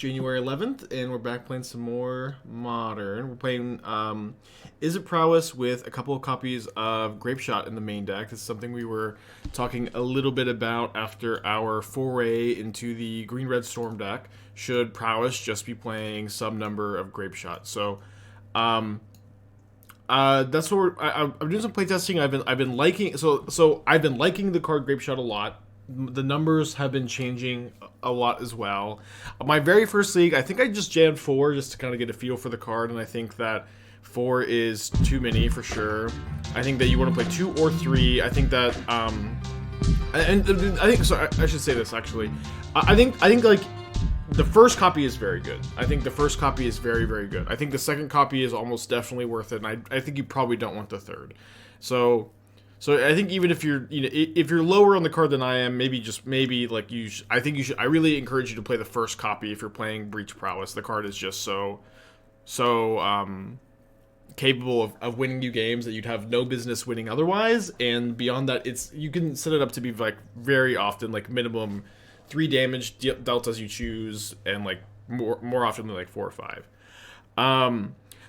January 11th, and we're back playing some more Modern. We're playing Izzet Prowess with a couple of copies of Grapeshot in the main deck. This is something we were talking a little bit about after our foray into the Green-Red Storm deck. Should Prowess just be playing some number of Grapeshot? So, that's what I'm doing some playtesting. I've been liking I've been liking the card Grapeshot a lot. The numbers have been changing a lot as well. My very first league, I think I just jammed 4 just to kind of get a feel for the card, and I think that 4 is too many for sure. I think that you want to play 2 or 3. I think that I should say this actually. I think like the first copy is very good. I think the first copy is very, very good. I think the second copy is almost definitely worth it, and I think you probably don't want the third. So I think even if you're if you're lower on the card than I am, maybe like I think you should. I really encourage you to play the first copy if you're playing Breach Prowess. The card is just so capable of winning you games that you'd have no business winning otherwise. And beyond that, you can set it up to be like very often like minimum 3 damage dealt as you choose, and like more often than like 4 or 5.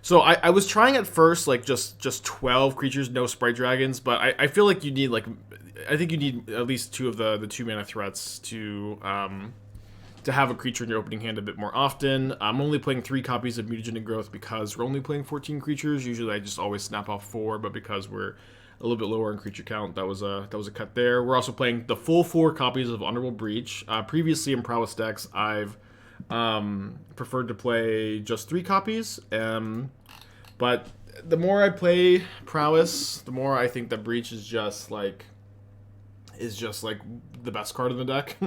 So I was trying at first like just 12 creatures, no Sprite Dragons, but I feel like you need I think you need at least 2 of the 2-mana threats to have a creature in your opening hand a bit more often. I'm only playing 3 copies of Mutagenic Growth because we're only playing 14 creatures. Usually I just always snap off 4, but because we're a little bit lower in creature count, that was a cut there. We're also playing the full 4 copies of Underworld Breach. Previously in Prowess decks, I've preferred to play just 3 copies, but the more I play Prowess, the more I think that Breach is just like the best card in the deck.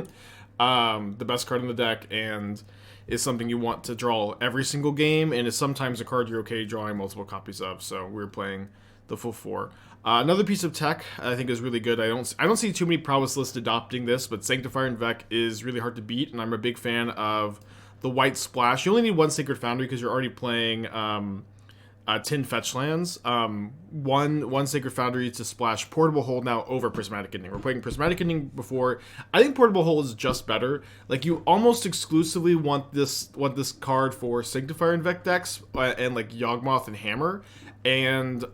The best card in the deck, and is something you want to draw every single game, and is sometimes a card you're okay drawing multiple copies of. So we're playing the full 4. Another piece of tech I think is really good. I don't see too many Prowess lists adopting this, but Sanctifier and Vec is really hard to beat, and I'm a big fan of the white splash. You only need 1 Sacred Foundry because you're already playing 10 fetch lands. One Sacred Foundry to splash Portable Hold now over Prismatic Ending. We're playing Prismatic Ending before. I think Portable Hold is just better. Like, you almost exclusively want this card for Sanctifier and Vec decks, and like Yawgmoth and Hammer, and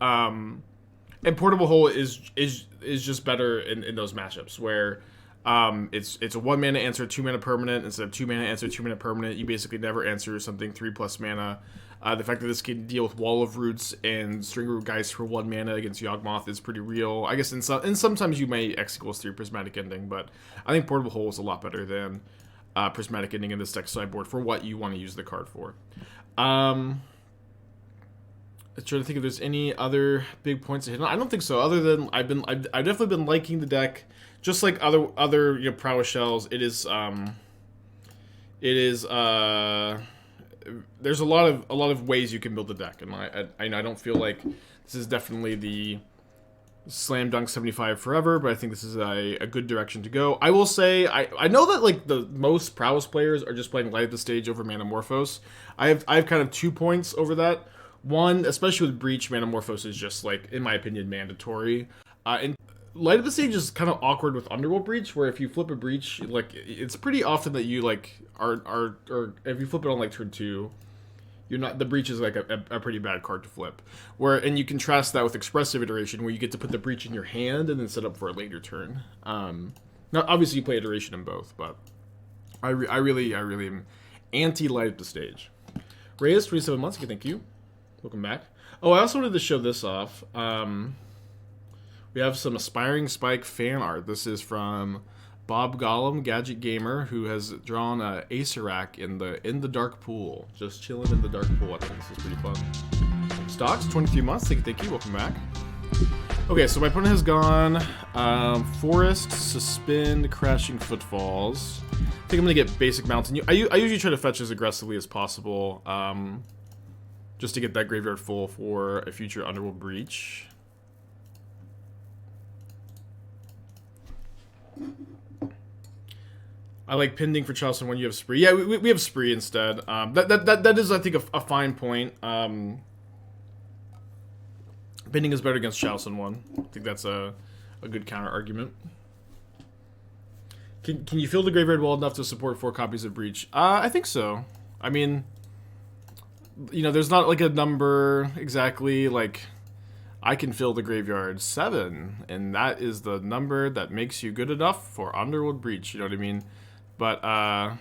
Portable Hole is just better in those matchups where it's a 1-mana answer, 2-mana permanent instead of 2-mana answer, 2-mana permanent. You basically never answer something 3+ mana. The fact that this can deal with Wall of Roots and String Root Geist for 1 mana against Yawgmoth is pretty real. I guess and sometimes you may X equals 3 Prismatic Ending, but I think Portable Hole is a lot better than Prismatic Ending in this deck sideboard for what you want to use the card for. I'm trying to think if there's any other big points to hit on. I don't think so. Other than I've definitely been liking the deck, just like other Prowess shells. There's a lot of ways you can build the deck, and I don't feel like this is definitely the slam dunk 75 forever, but I think this is a good direction to go. I will say I know that like the most Prowess players are just playing Light Up the Stage over Manamorphose. I have kind of 2 points over that. One, especially with Breach, Manamorphose is just, like, in my opinion, mandatory. And Light Up the Stage is kind of awkward with Underworld Breach, where if you flip a Breach, like, it's pretty often that you, like, or if you flip it on, like, turn 2, the Breach is, like, a pretty bad card to flip. And you contrast that with Expressive Iteration, where you get to put the Breach in your hand and then set up for a later turn. Now, obviously, you play Iteration in both, but I really am anti-Light Up the Stage. Reyes, 27 months, okay, thank you. Welcome back. Oh, I also wanted to show this off. We have some Aspiring Spike fan art. This is from Bob Gollum, Gadget Gamer, who has drawn a Acerak in the dark pool. Just chilling in the dark pool. I think this is pretty fun. Stocks, 23 months. Thank you. Welcome back. Okay, so my opponent has gone Forest, Suspend, Crashing Footfalls. I think I'm going to get Basic Mountain. I usually try to fetch as aggressively as possible. Just to get that graveyard full for a future Underworld Breach. I like Pending for Charleston when you have Spree. Yeah, we have Spree instead. That is, I think, a fine point. Pending is better against Charleston 1. I think that's a good counter argument. Can you fill the graveyard well enough to support 4 copies of Breach? I think so. I mean, you know, there's not like a number exactly. Like, I can fill the graveyard 7, and that is the number that makes you good enough for Underworld Breach. You know what I mean? But alright,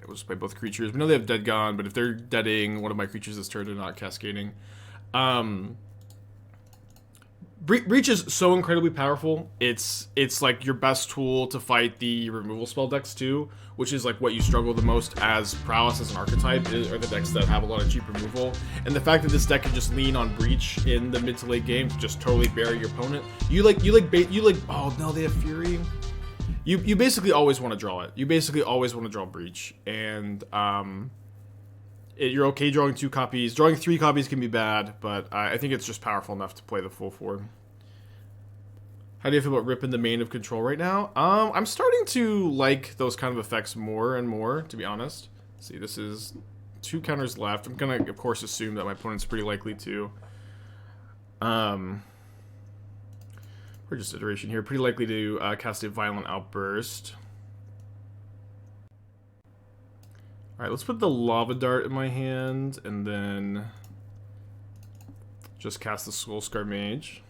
we'll just play both creatures. We know they have Dead Gone, but if they're deading one of my creatures this turn, they're not cascading. Breach is so incredibly powerful. It's like your best tool to fight the removal spell decks too, which is like what you struggle the most as Prowess as an archetype, are the decks that have a lot of cheap removal. And the fact that this deck can just lean on Breach in the mid to late game to just totally bury your opponent. You like oh no, they have Fury. You basically always want to draw it. You basically always want to draw Breach, and you're okay drawing 2 copies. Drawing 3 copies can be bad, but I think it's just powerful enough to play the full 4. How do you feel about ripping the main of control right now? I'm starting to like those kind of effects more and more, to be honest. Let's see, this is 2 counters left. I'm gonna, of course, assume that my opponent's pretty likely to. Or just iteration here. Pretty likely to cast a Violent Outburst. Alright, let's put the Lava Dart in my hand, and then just cast the Soul-Scar Mage.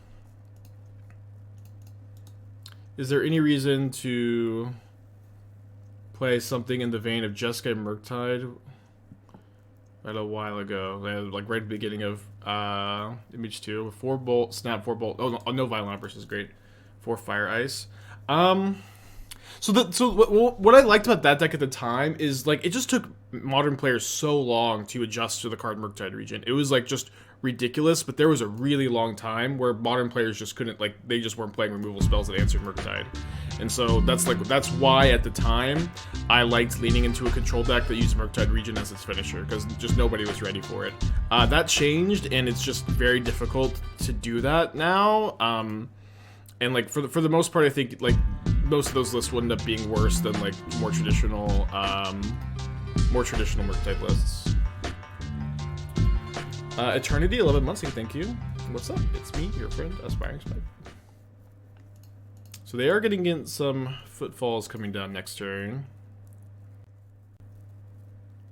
Is there any reason to play something in the vein of Jeskai Murktide right a while ago? Like right at the beginning of Image 2. 4 Bolt, Snap, 4 Bolt. Oh, no Violent Outburst is great. 4 Fire Ice. So what I liked about that deck at the time is, like, it just took modern players so long to adjust to the card Murktide Regent. It was, like, just ridiculous, but there was a really long time where modern players just couldn't, like, they just weren't playing removal spells that answered Murktide. And so that's why at the time I liked leaning into a control deck that used Murktide Regent as its finisher, because just nobody was ready for it. That changed, and it's just very difficult to do that now. And, like, for the most part, I think, like, most of those lists would end up being worse than, like, more traditional Murktide lists. Eternity, 11 months, thank you. What's up? It's me, your friend, Aspiring Spike. So they are getting in some footfalls coming down next turn.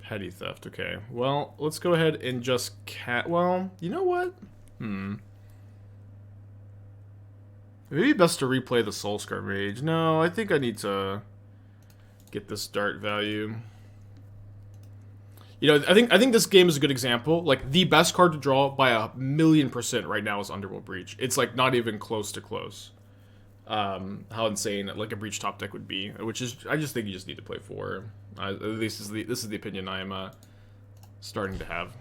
Petty theft, okay. Well, let's go ahead and just well, you know what? Maybe best to replay the Soul-Scar Mage. No, I think I need to get this dart value. You know, I think this game is a good example. Like, the best card to draw by 1,000,000% right now is Underworld Breach. It's, like, not even close to close. How insane, like, a Breach top deck would be. Which is, I just think you just need to play 4. At least this is the opinion I am starting to have.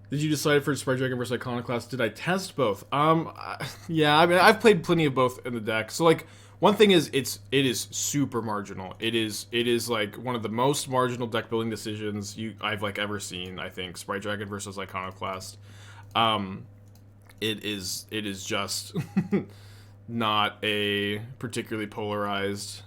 Did you decide for Sprite Dragon versus Iconoclast? Did I test both? Yeah, I mean, I've played plenty of both in the deck. So, like, one thing is, it is super marginal. It is like one of the most marginal deck building decisions I've like ever seen. I think Sprite Dragon versus Iconoclast. It is just not a particularly polarized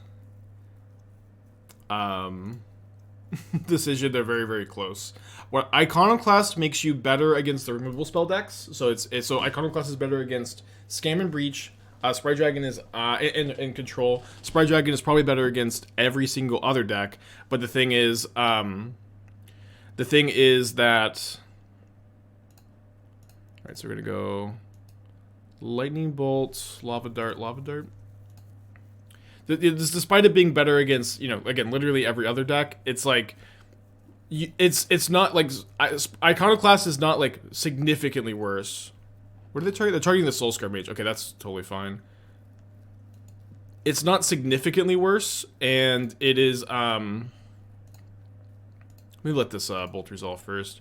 decision. They're very, very close. What Iconoclast makes you better against the removal spell decks. So so Iconoclast is better against Scam and Breach. Sprite Dragon is in control. Sprite Dragon is probably better against every single other deck. But the thing is that. All right, so we're gonna go Lightning Bolt, Lava Dart, Lava Dart. Despite it being better against, you know, again, literally every other deck, it's like, it's not like, Iconoclast is not like significantly worse. What are they targeting? They're targeting the Soul-Scar Mage. Okay, that's totally fine. It's not significantly worse, and it is, let me let this Bolt resolve first.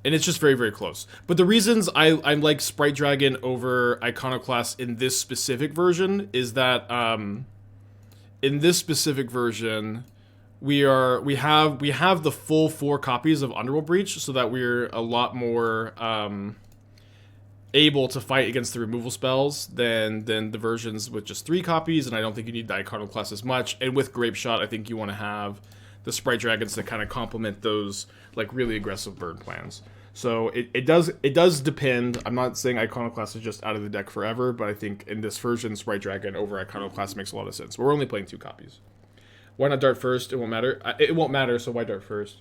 And it's just very, very close. But the reasons I like Sprite Dragon over Iconoclast in this specific version is that in this specific version we have the full 4 copies of Underworld Breach, so that we're a lot more able to fight against the removal spells than the versions with just 3 copies, and I don't think you need the Iconoclast as much. And with Grapeshot, I think you want to have the Sprite Dragons to kind of complement those like really aggressive burn plans. So it does depend. I'm not saying Iconoclast is just out of the deck forever, but I think in this version, Sprite Dragon over Iconoclast makes a lot of sense. We're only playing 2 copies. Why not Dart first? It won't matter. It won't matter, so why Dart first?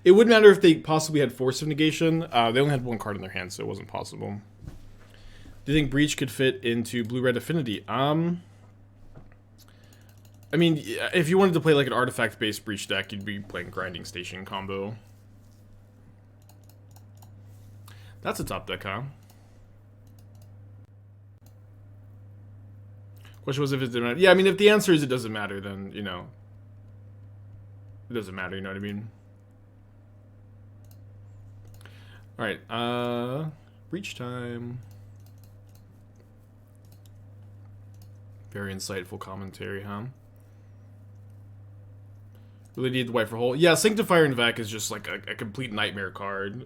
It would matter if they possibly had Force of Negation. They only had 1 card in their hand, so it wasn't possible. Do you think Breach could fit into Blue-Red Affinity? I mean, if you wanted to play like an artifact-based Breach deck, you'd be playing Grinding Station combo. That's a top deck, huh? Question was if it didn't matter. Yeah, I mean, if the answer is it doesn't matter, then, you know, it doesn't matter, you know what I mean? Alright, Breach time. Very insightful commentary, huh? Really need the White for Hole. Yeah, Sanctifier in Vec is just like a complete nightmare card.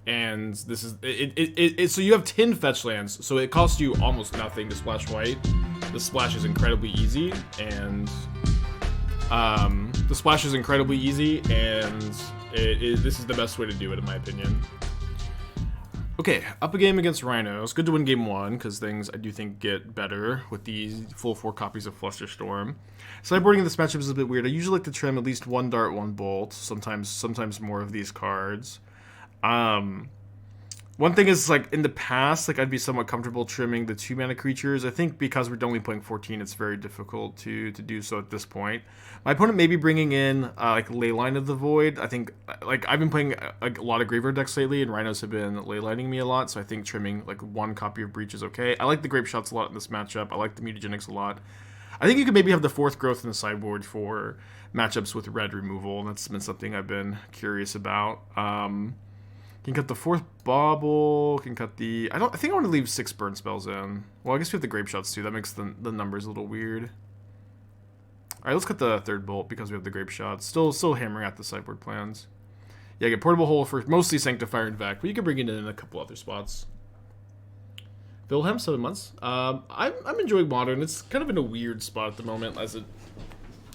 And this is so you have 10 fetch lands, so it costs you almost nothing to splash white. The splash is incredibly easy, and this is the best way to do it, in my opinion. Okay, up a game against Rhinos. Good to win game 1, because things, I do think, get better with these full 4 copies of Flusterstorm. Sideboarding in this matchup is a bit weird. I usually like to trim at least 1 dart, 1 bolt. Sometimes more of these cards. One thing is, like, in the past, like, I'd be somewhat comfortable trimming the 2-mana creatures. I think because we're only playing 14, it's very difficult to do so at this point. My opponent may be bringing in, like, Leyline of the Void. I think, like, I've been playing a lot of Graveyard decks lately, and Rhinos have been Leylining me a lot, so I think trimming, like, 1 copy of Breach is okay. I like the Grapeshots a lot in this matchup. I like the Mutagenics a lot. I think you could maybe have the 4th Growth in the sideboard for matchups with red removal, and that's been something I've been curious about. Can cut the 4th Bauble, can cut the... I think I want to leave 6 burn spells in. Well, I guess we have the Grapeshots too. That makes the numbers a little weird. Alright, let's cut the 3rd Bolt because we have the Grapeshots. Still hammering out the sideboard plans. Yeah, get Portable Hole for mostly Sanctifier and Vac, but you can bring it in a couple other spots. Wilhelm, 7 months. I'm enjoying Modern. It's kind of in a weird spot at the moment, as it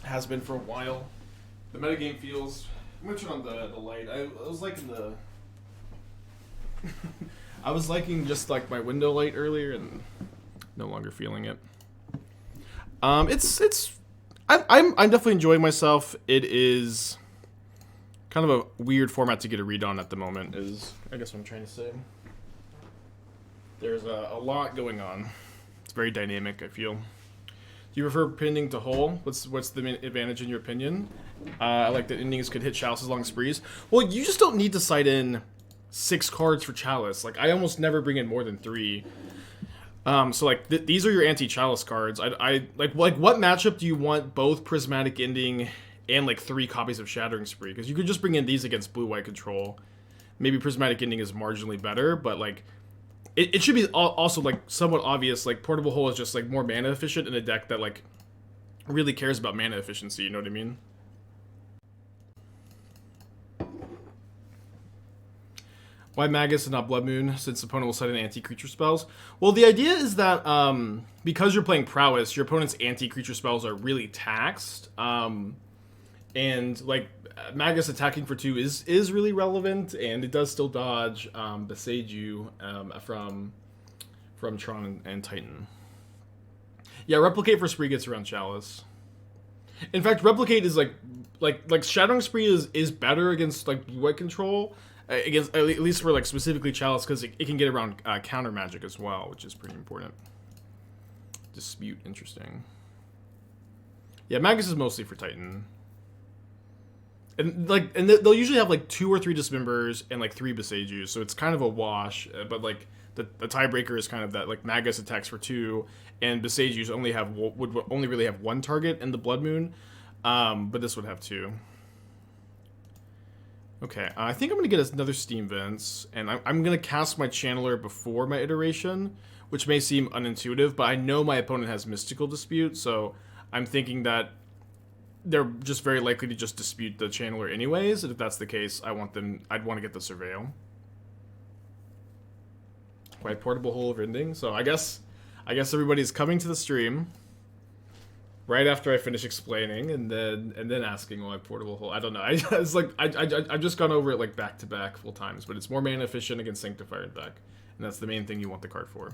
has been for a while. The metagame feels... I'm going to turn on the light. I was liking the... I was liking just like my window light earlier, and no longer feeling it. I'm definitely enjoying myself. It is kind of a weird format to get a read on at the moment, is I guess what I'm trying to say. There's a lot going on. It's very dynamic, I feel. Do you prefer pinning to hole? What's the advantage in your opinion? I like that endings could hit Chalices along sprees. Well, you just don't need to side in 6 cards for Chalice. Like, I almost never bring in more than 3. So like these are your anti-Chalice cards. I like what matchup do you want both Prismatic Ending and like 3 copies of Shattering Spree? Because you could just bring in these against blue-white control. Maybe Prismatic Ending is marginally better, but like it should be also like somewhat obvious. Like Portable Hole is just like more mana efficient in a deck that like really cares about mana efficiency. You know what I mean? Why Magus and not Blood Moon, since the opponent will set in anti-creature spells? Well, the idea is that because you're playing Prowess, your opponent's anti-creature spells are really taxed. And, like, Magus attacking for 2 is really relevant, and it does still dodge Beseiju from Tron and Titan. Yeah, Replicate for Spree gets around Chalice. In fact, Replicate is, like Shattering Spree is better against, like, blue-white control, against at least for like specifically Chalice, because it can get around counter magic as well, which is pretty important. Dispute, interesting. Yeah, Magus is mostly for Titan, and they'll usually have like 2 or 3 Dismembers and like 3 Beseijus, so it's kind of a wash. But like the tiebreaker is kind of that like Magus attacks for 2, and Beseijus would only really have 1 target in the Blood Moon, but this would have 2. Okay, I think I'm going to get another Steam Vents, and I'm going to cast my Channeler before my iteration, which may seem unintuitive, but I know my opponent has Mystical Dispute, so I'm thinking that they're just very likely to just dispute the Channeler anyways, and if that's the case, I'd want to get the Surveil. White Portable Hole of Ending, so I guess everybody's coming to the stream. right after I finish explaining, and then asking why portable hold. I don't know. It's like I've just gone over it like back to back full times, but it's more mana efficient against Sanctifier deck, and that's the main thing you want the card for.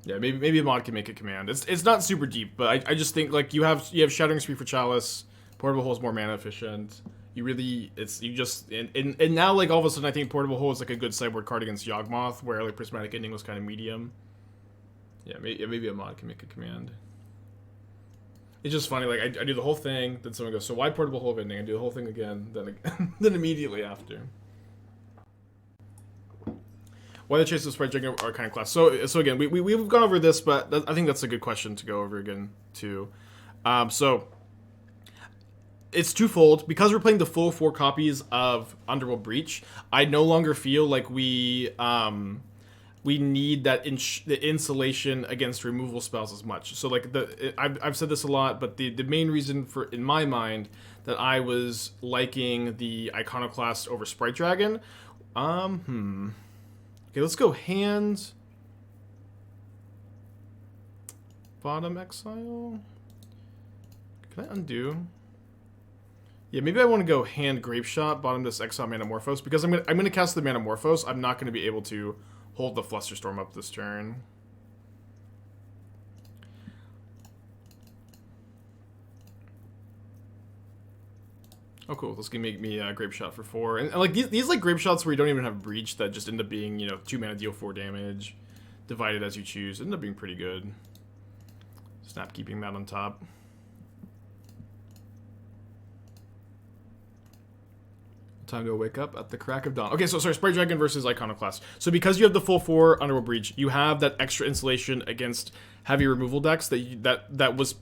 Yeah, maybe a mod can make a command. It's not super deep, but I just think like you have Shattering Spree for Chalice. Portable Hole is more mana efficient. You really and now like all of a sudden I think Portable Hole is like a good sideboard card against Yawgmoth, where like Prismatic Ending was kind of medium. Yeah, maybe a mod can make a command. It's just funny, like I do the whole thing, then someone goes, so why Portable Hole of Ending? I do the whole thing again, then immediately after. Why the Chase of Sprite Dragon are kind of class. So again, we've gone over this, but I think that's a good question to go over again too. So it's twofold. Because we're playing the full 4 copies of Underworld Breach, I no longer feel like we need that the insulation against removal spells as much. So like I've said this a lot, but the main reason for, in my mind, that I was liking the Iconoclast over Sprite Dragon, okay, let's go hand bottom exile. Can I undo? Yeah, maybe I want to go hand Grapeshot, bottom this exile Manamorphose, because I'm gonna cast the Manamorphose. I'm not gonna be able to hold the Flusterstorm up this turn. Oh, cool. This can make me Grapeshot for 4. And like these like Grapeshots where you don't even have Breach that just end up being, 2 mana deal 4 damage, divided as you choose, end up being pretty good. Snap keeping that on top. Time to wake up at the crack of dawn. Okay, so sorry, Sprite Dragon versus Iconoclast. So because you have the full 4 Underworld Breach, you have that extra insulation against heavy removal decks that was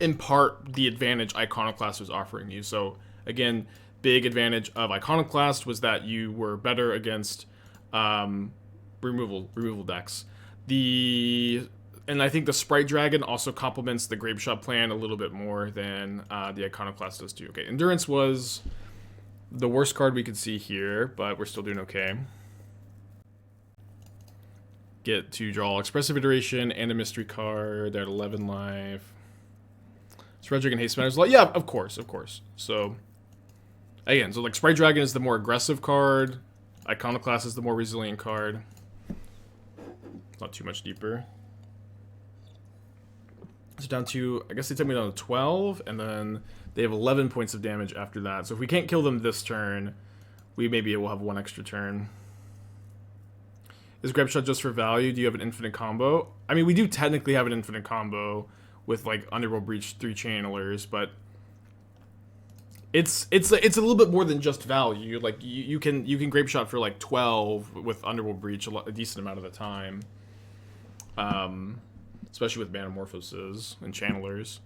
in part the advantage Iconoclast was offering you. So again, big advantage of Iconoclast was that you were better against removal decks. And I think the Sprite Dragon also complements the Grapeshot plan a little bit more than the Iconoclast does too. Okay, Endurance was the worst card we could see here, but we're still doing okay. Get to draw Expressive Iteration and a mystery card. They're at 11 life. Sprite Dragon Haste matters a lot. Yeah, of course. So again, so like Sprite Dragon is the more aggressive card. Iconoclast is the more resilient card. Not too much deeper. So down to, I guess they took me down to 12, and then they have 11 points of damage after that. So if we can't kill them this turn, we maybe will have 1 extra turn. Is Grapeshot just for value? Do you have an infinite combo? I mean, we do technically have an infinite combo with like Underworld Breach 3 channelers, but it's a little bit more than just value. Like you can Grapeshot for like 12 with Underworld Breach a decent amount of the time. Especially with Manamorphoses and channelers.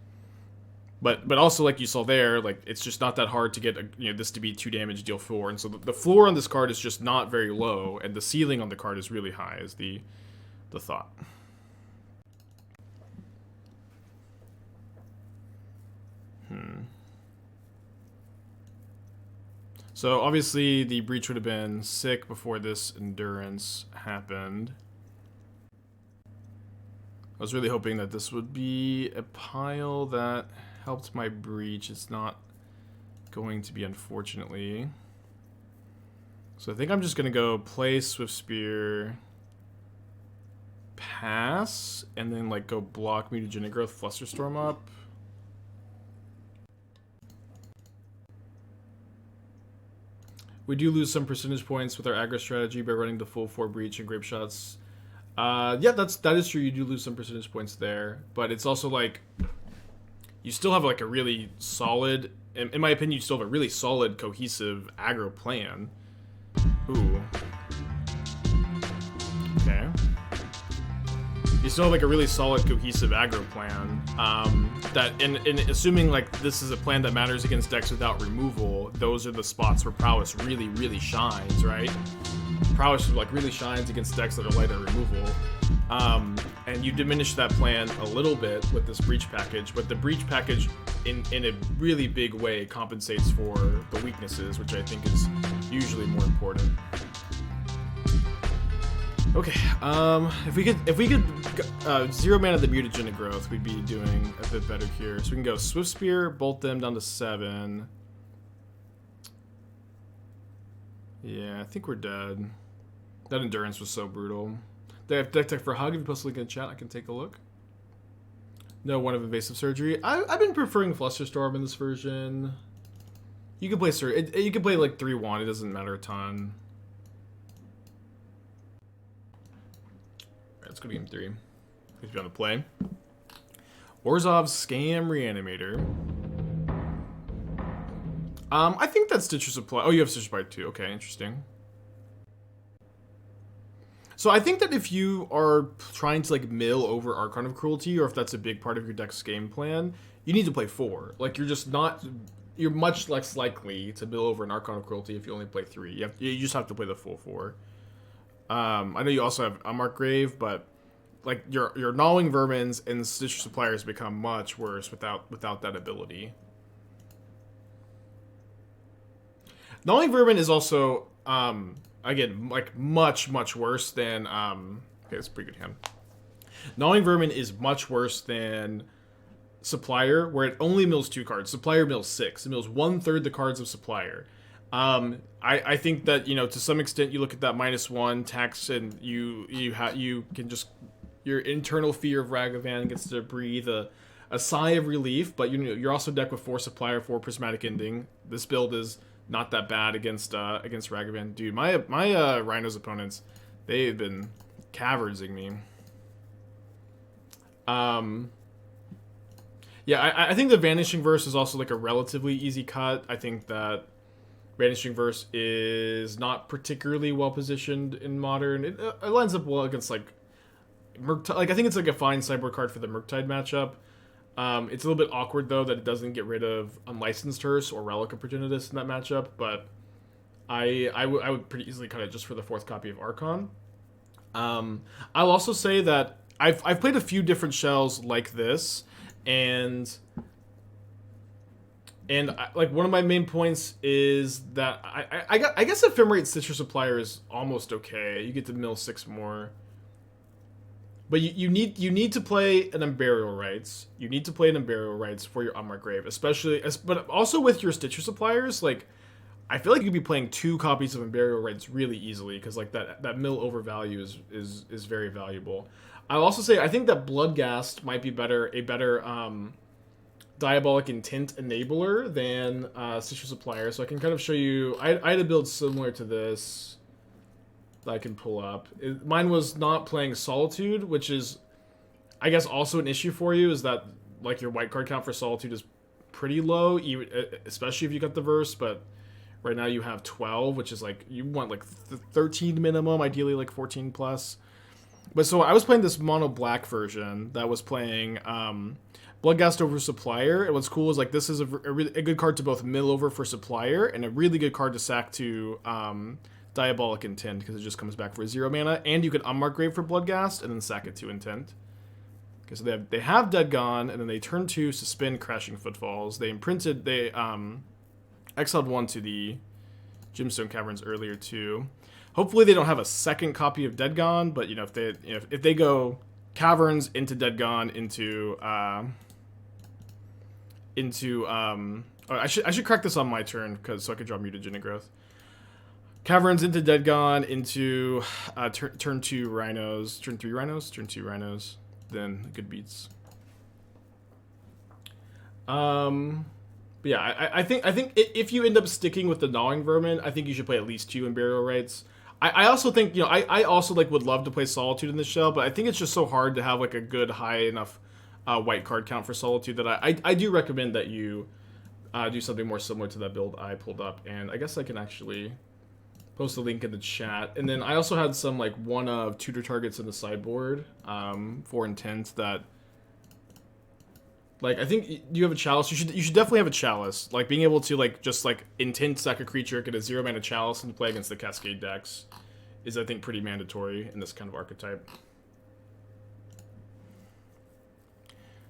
But also, like you saw there, like it's just not that hard to get this to be 2 damage, deal 4, and so the floor on this card is just not very low, and the ceiling on the card is really high. Is the thought. So obviously the Breach would have been sick before this Endurance happened. I was really hoping that this would be a pile that helped my Breach. It's not going to be, unfortunately. So I think I'm just going to go play Swiftspear, pass, and then like go block Mutagenic Growth, Flusterstorm up. We do lose some percentage points with our aggro strategy by running the full 4 Breach and Grapeshots. Yeah, that is true. You do lose some percentage points there, but it's also like you still have like a really solid, in my opinion, you still have a really solid, cohesive aggro plan. Ooh. Okay. You still have like a really solid, cohesive aggro plan. That in assuming like this is a plan that matters against decks without removal, those are the spots where Prowess really, really shines, right? Prowess like really shines against decks that are light on removal, and you diminish that plan a little bit with this Breach package, but the Breach package in a really big way compensates for the weaknesses, which I think is usually more important. Okay, if we could zero mana the Mutagenic Growth, we'd be doing a bit better here. So we can go Swiftspear, bolt them down to 7. Yeah, I think we're dead. That endurance was so brutal. They have deck tech for Hug. If you post a link in the chat, I can take a look. No one of invasive surgery. I've been preferring Flusterstorm in this version. You can play you can play like 3-1. It doesn't matter a ton. Alright, let's go to game 3. Let's be on the play. Orzhov's Scam Reanimator. I think that's Stitcher Supply. Oh, you have Stitcher Supply too. Okay, interesting. So I think that if you are trying to like mill over Archon of Cruelty, or if that's a big part of your deck's game plan, you need to play 4. Like you're much less likely to mill over an Archon of Cruelty if you only play 3. You just have to play the full 4. I know you also have Unmarked Grave, but like your Gnawing Vermins and Stitcher Suppliers become much worse without that ability. Gnawing Vermin is also again, like much worse than okay, that's a pretty good hand. Gnawing Vermin is much worse than Supplier, where it only mills 2 cards. Supplier mills 6. It mills 1/3 the cards of Supplier. I think that, you know, to some extent you look at that -1 tax and you can just, your internal fear of Ragavan gets to breathe a sigh of relief, but you're also decked with 4 Supplier, 4 Prismatic Ending. This build is not that bad against Ragavan. Dude, my Rhino's opponents, they've been cavernsing me. Yeah, I think the Vanishing Verse is also like a relatively easy cut. I think that Vanishing Verse is not particularly well positioned in Modern. It lines up well against like Murktide. Like, I think it's like a fine sideboard card for the Murktide matchup. It's a little bit awkward, though, that it doesn't get rid of Unlicensed Hearse or Relic of Progenitus in that matchup, but I would pretty easily cut it just for the 4th copy of Archon. I'll also say that I've played a few different shells like this, and like one of my main points is that I guess Ephemerate Stitcher Supplier is almost okay. You get to mill 6 more. But you need to play an Unburial Rites. You need to play an Unburial Rites for your Unmarked Grave, but also with your Stitcher Suppliers. Like, I feel like you could be playing 2 copies of Unburial Rites really easily, because like that mill over value is very valuable. I'll also say I think that Bloodghast might be a better Diabolic Intent enabler than Stitcher Supplier. So I can kind of show you. I had a build similar to this that I can pull up. Mine was not playing Solitude, which is, I guess, also an issue for you, is that like your white card count for Solitude is pretty low, even especially if you got the verse. But right now you have 12, which is like, you want like 13 minimum, ideally like 14 plus. But so I was playing this mono black version that was playing Bloodghast over Supplier, and what's cool is like this is a good card to both mill over for Supplier and a really good card to sack to Diabolic Intent, because it just comes back for 0 mana, and you can Unmarked Grave for Bloodghast and then sack it to Intent. Okay, so they have Dead Gone, and then they turn 2, suspend Crashing Footfalls. They exiled 1 to the Gemstone Caverns earlier too. Hopefully they don't have a second copy of Dead Gone, but you know, if they go Caverns into Dead Gone into I should crack this on my turn, so I could draw Mutagenic Growth. Caverns into Dead Gone into turn 2 Rhinos, turn 3 Rhinos, turn 2 Rhinos, then good beats. But yeah, I think if you end up sticking with the Gnawing Vermin, I think you should play at least 2 Unburial Rites. I also think, you know, I also like would love to play Solitude in this shell, but I think it's just so hard to have like a good high enough white card count for Solitude that I do recommend that you do something more similar to that build I pulled up, and I guess I can actually post a link in the chat. And then I also had some like one of tutor targets in the sideboard for Intent that, like, I think you have a Chalice. You should definitely have a Chalice. Like, being able to like just like Intent sack a creature, get a 0 mana Chalice, and play against the Cascade decks is, I think, pretty mandatory in this kind of archetype.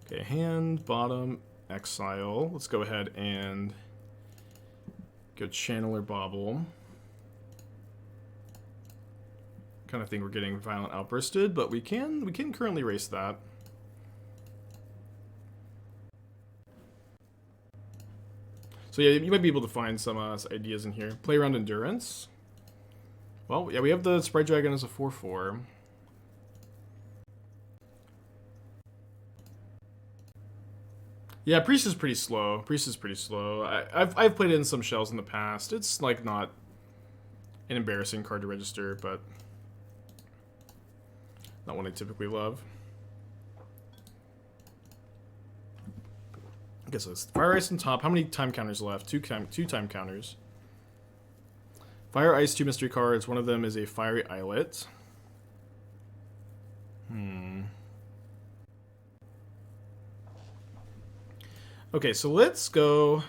Okay, hand, bottom, exile. Let's go ahead and go Channeler Bauble. kind of think we're getting Violent Outbursted, but we can currently race that. So yeah, you might be able to find some ideas in here. Play around Endurance. Well, yeah, we have the Sprite Dragon as a 4/4. Yeah, Priest is pretty slow. I've played it in some shells in the past. It's like not an embarrassing card to register, but not one I typically love. I guess it's Fire Ice on top. How many time counters left? Two time counters. Fire Ice, 2 mystery cards. One of them is a Fiery Islet. Okay, so let's go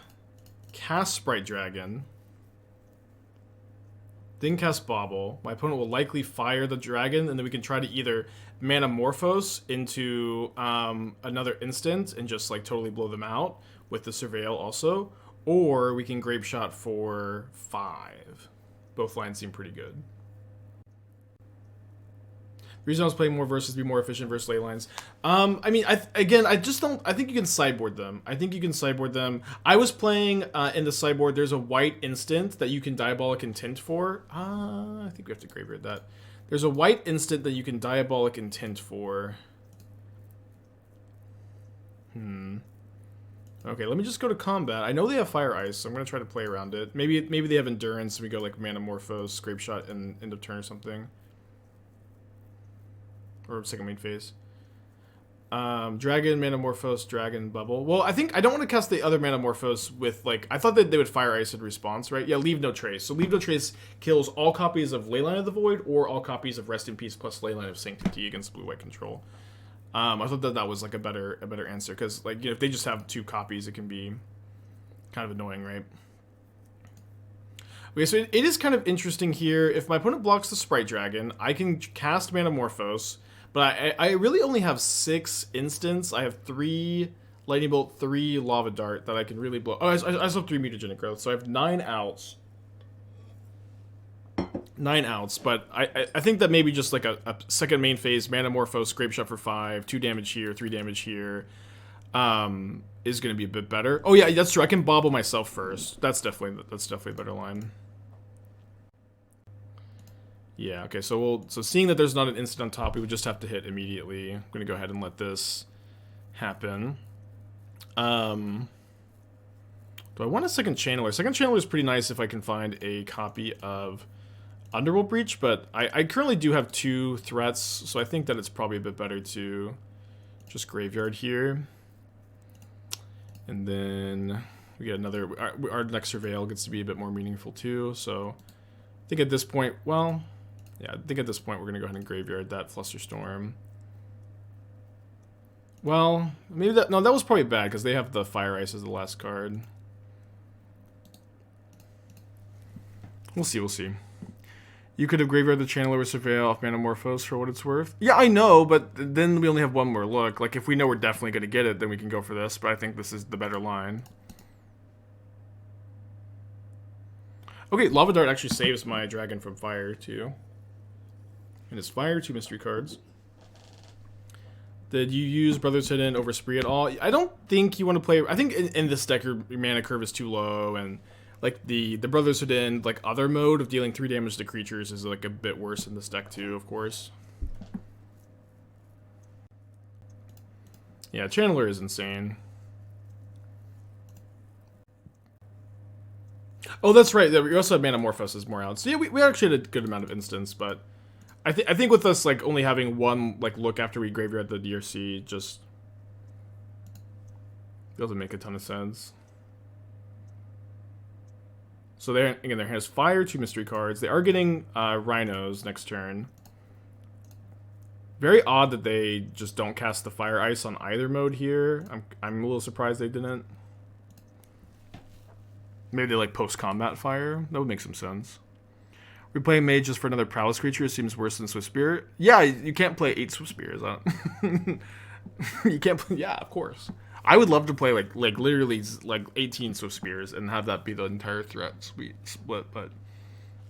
cast Sprite Dragon. Then cast Bauble. My opponent will likely fire the dragon, and then we can try to either Manamorphose into another instant and just like totally blow them out with the Surveil also. Or we can Grapeshot for 5. Both lines seem pretty good. The reason I was playing more versus to be more efficient versus ley lines. I mean, I just don't. I think you can sideboard them. I was playing in the sideboard. There's a white instant that you can Diabolic Intent for. I think we have to graveyard that. There's a white instant that you can Diabolic Intent for. Okay, let me just go to combat. I know they have Fire Ice, so I'm gonna try to play around it. Maybe they have Endurance, so we go like Manamorphose, Grapeshot, and end of turn or something. Or second main phase. Dragon, Manamorphose, Dragon, Bubble. Well, I don't want to cast the other Manamorphose with, like... I thought that they would Fire Ice in response, right? Yeah, Leave No Trace. So Leave No Trace kills all copies of Leyline of the Void or all copies of Rest in Peace plus Leyline of Sanctity against blue-white control. I thought that was, like, a better answer. Because, like, you know, if they just have 2 copies, it can be kind of annoying, right? Okay, so it is kind of interesting here. If my opponent blocks the Sprite Dragon, I can cast Manamorphose... But I really only have 6 instants. I have 3 Lightning Bolt, 3 Lava Dart that I can really blow. Oh, I also have 3 Mutagenic Growth, so I have 9 outs. 9 outs, but I think that maybe just like a second main phase, Manamorphose, Grapeshot for 5, 2 damage here, 3 damage here, is going to be a bit better. Oh yeah, that's true. I can Bauble myself first. That's definitely a better line. Yeah, okay, so seeing that there's not an instant on top, we would just have to hit immediately. I'm going to go ahead and let this happen. Do I want a second channeler? Second channeler is pretty nice if I can find a copy of Underworld Breach, but I currently do have 2 threats, so I think that it's probably a bit better to just graveyard here. And then we get another... Our next Surveil gets to be a bit more meaningful too, so I think at this point, well... Yeah, I think at this point we're going to go ahead and graveyard that Flusterstorm. Well, maybe that... No, that was probably bad because they have the Fire Ice as the last card. We'll see. You could have graveyarded the Channeler with Surveil off Manamorphose for what it's worth. Yeah, I know, but then we only have one more look. Like, if we know we're definitely going to get it, then we can go for this, but I think this is the better line. Okay, Lava Dart actually saves my dragon from fire, too. And it's fire, 2 mystery cards. Did you use Brother's Hidden over Spree at all? I don't think you want to play... I think in this deck, your mana curve is too low, and like the Brother's Hidden, like, other mode of dealing 3 damage to creatures is like a bit worse in this deck, too, of course. Yeah, Channeler is insane. Oh, that's right. We also have Manamorphose as more out. So yeah, we actually had a good amount of instants, but I think with us like only having one like look after we graveyard the DRC just doesn't make a ton of sense. So there again, their hand has fire, 2 mystery cards. They are getting rhinos next turn. Very odd that they just don't cast the Fire Ice on either mode here. I'm a little surprised they didn't. Maybe they like post-combat fire. That would make some sense. We play Mage just for another Prowess creature. It seems worse than Swiftspear. Yeah, you can't play 8 Swiftspears. You can't play... Yeah, of course. I would love to play like literally like 18 Swiftspears and have that be the entire threat split, but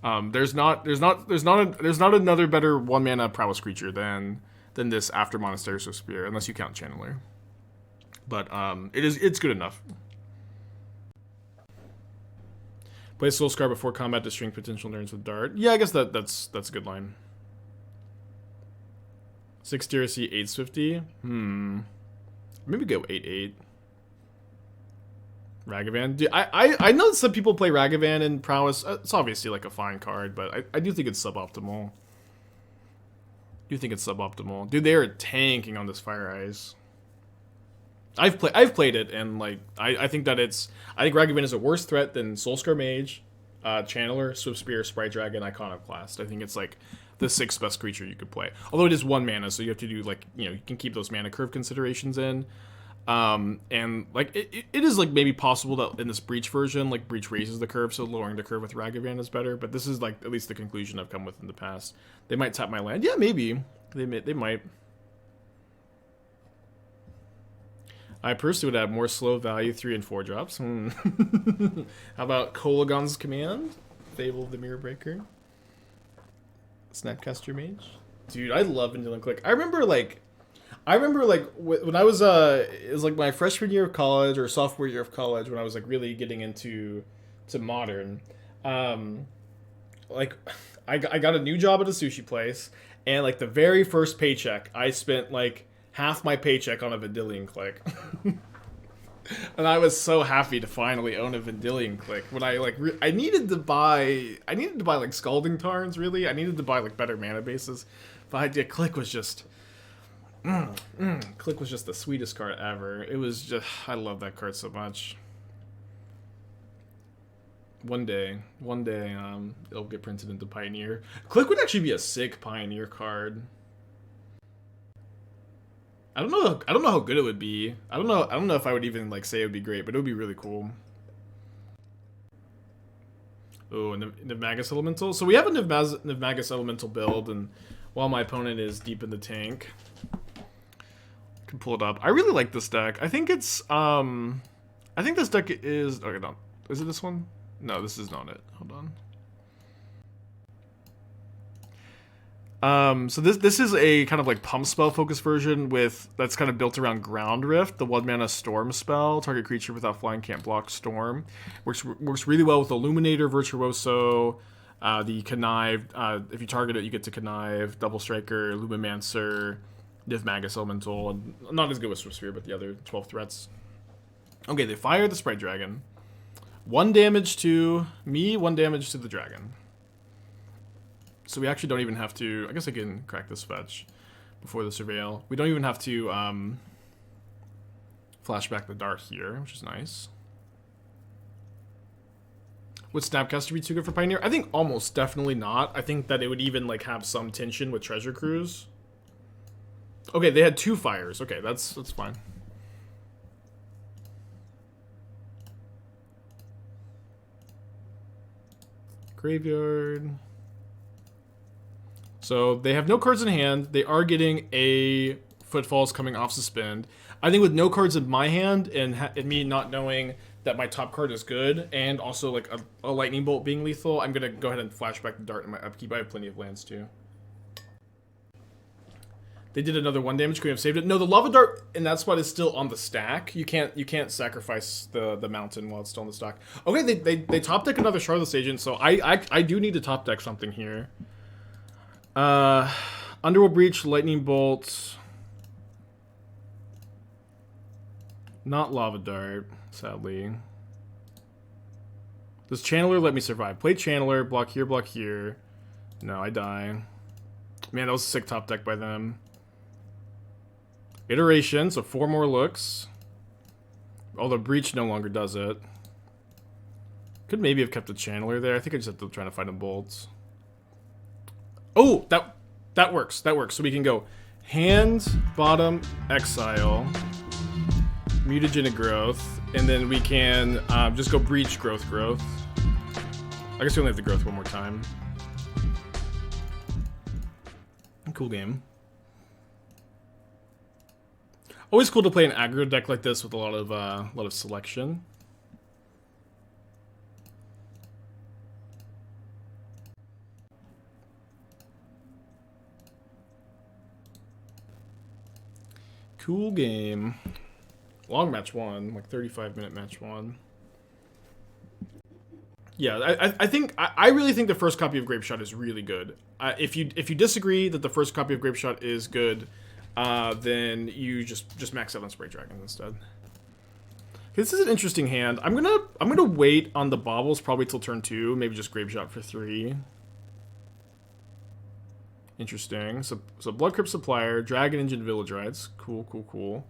There's not another better 1-mana prowess creature than this after Monastery Swiftspear, unless you count Channeler. But it's good enough. Play Soul-Scar before combat to shrink potential turns with Dart. Yeah, I guess that's a good line. 6 DRC, 8 Swifty. Maybe go 8/8. Ragavan. Dude, I know some people play Ragavan in Prowess. It's obviously like a fine card, but I do think it's suboptimal. Dude, they are tanking on this Fire Eyes. I've played it, and like I think Ragavan is a worse threat than Soul-Scar Mage, Channeler, Swiftspear, Sprite Dragon, Iconoclast. I think it's like the 6th best creature you could play. Although it is 1 mana, so you have to do like, you can keep those mana curve considerations in. And like it is like maybe possible that in this Breach version, like Breach raises the curve, so lowering the curve with Ragavan is better. But this is like at least the conclusion I've come with in the past. They might tap my land. Yeah, maybe they might. I personally would add more slow value 3 and 4 drops. How about Kolagon's Command? Fable of the Mirror Breaker. Snapcaster Mage. Dude, I love Vanilla Click. I remember when I was it was like my freshman year of college or sophomore year of college when I was like really getting into Modern. Like I got a new job at a sushi place, and like the very first paycheck I spent like half my paycheck on a Vendilion Click. And I was so happy to finally own a Vendilion Click. When I needed to buy like Scalding Tarns, really. I needed to buy like better mana bases. But Click was just Click was just the sweetest card ever. It was just, I love that card so much. One day, it'll get printed into Pioneer. Click would actually be a sick Pioneer card. I don't know how good it would be. I don't know if I would even like say it would be great, but it would be really cool. Oh, and the Magus Elemental. So we have a Magus Elemental build, and while my opponent is deep in the tank, I can pull it up. I really like this deck. I think it's I think this deck is, okay, no. Is it this one? No, this is not it. Hold on. So this is a kind of like pump spell focused version that's kind of built around Ground Rift, the 1-mana storm spell. Target creature without flying can't block storm. Works really well with Illuminator, Virtuoso, the Connive. If you target it, you get to Connive, Double Striker, Lumimancer, Niv Magus Elemental, and not as good with Swiftspear, but the other 12 threats. Okay, they fire the Sprite Dragon. 1 damage to me, 1 damage to the dragon. So we actually don't even have to, I guess I can crack this fetch before the Surveil. We don't even have to flash back the Dart here, which is nice. Would Snapcaster be too good for Pioneer? I think almost definitely not. I think that it would even like have some tension with Treasure Cruise. Okay, they had 2 fires. Okay, that's fine. Graveyard. So they have no cards in hand. They are getting a Footfalls coming off suspend. I think with no cards in my hand and me not knowing that my top card is good, and also like a Lightning Bolt being lethal, I'm gonna go ahead and flash back the Dart in my upkeep. I have plenty of lands too. They did another 1 damage. Could we have saved it? No, the Lava Dart in that spot is still on the stack. You can't sacrifice the mountain while it's still on the stack. Okay, they top deck another Charlotte's Agent, so I do need to top deck something here. Underworld Breach, Lightning Bolt. Not Lava Dart, sadly. Does Channeler let me survive? Play Channeler, block here, block here. No, I die. Man, that was a sick top deck by them. Iteration, so 4 more looks. Although Breach no longer does it. Could maybe have kept the Channeler there. I think I just have to try to find a Bolt. Oh, that works. That works. So we can go hand, bottom, exile, Mutagenic Growth, and then we can just go Breach, Growth. I guess we only have the Growth one more time. Cool game. Always cool to play an aggro deck like this with a lot of selection. Cool game. Long match 1, like 35-minute match 1. Yeah, I really think the first copy of Grapeshot is really good. If you disagree that the first copy of Grapeshot is good, then you just max out on Sprite Dragon instead. This is an interesting hand. I'm gonna wait on the baubles probably till turn 2, maybe just Grapeshot for 3. Interesting. So Blood Crypt Supplier, Dragon Engine Village Rites. Cool.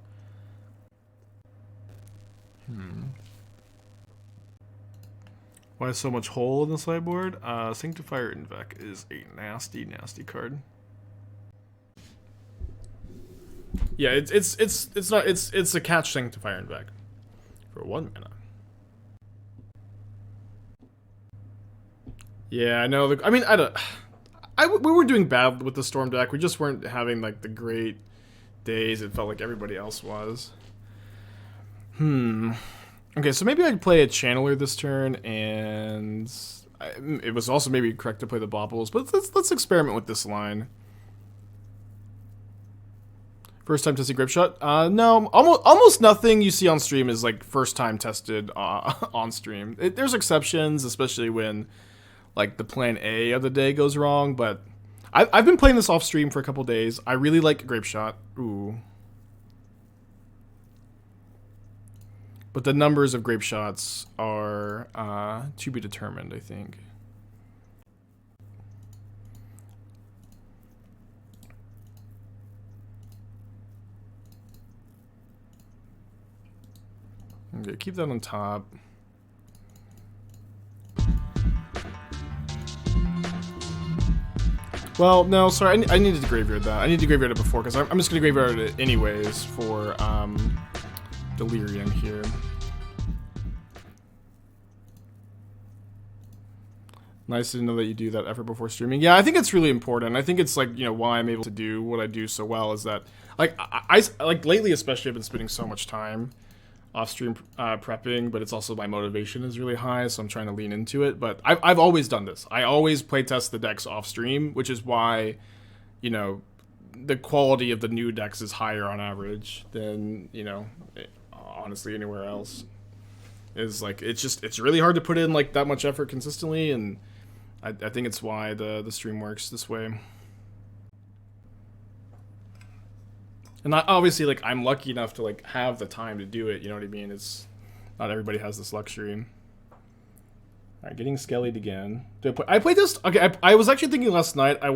Why so much hole in the sideboard? Sanctifier Invec is a nasty card. Yeah, it's a catch Sanctifier Invec for 1 mana. Yeah, I know. We were doing bad with the Storm deck. We just weren't having like the great days. It felt like everybody else was. Okay, so maybe I could play a Channeler this turn, and it was also maybe correct to play the Baubles, but let's experiment with this line. First time tested Grapeshot? No, almost nothing you see on stream is like first time tested on stream. There's exceptions, especially when like the plan A of the day goes wrong, but I've been playing this off stream for a couple days. I really like Grapeshot. Ooh. But the numbers of Grapeshots are to be determined, I think. Okay, keep that on top. Well, no, sorry, I needed to graveyard that. I need to graveyard it before, because I'm just going to graveyard it anyways for Delirium here. Nice to know that you do that effort before streaming. Yeah, I think it's really important. I think it's like, you know, why I'm able to do what I do so well is that, like, I like lately especially I've been spending so much time off stream prepping, but it's also my motivation is really high, so I'm trying to lean into it. But I've always done this. I always playtest the decks off stream, which is why, you know, the quality of the new decks is higher on average than, you know, honestly anywhere else. Is like it's really hard to put in like that much effort consistently, and I think it's why the stream works this way. And obviously, like, I'm lucky enough to like have the time to do it. You know what I mean? It's not everybody has this luxury. All right, getting skellied again. I played this. Okay, I was actually thinking last night. I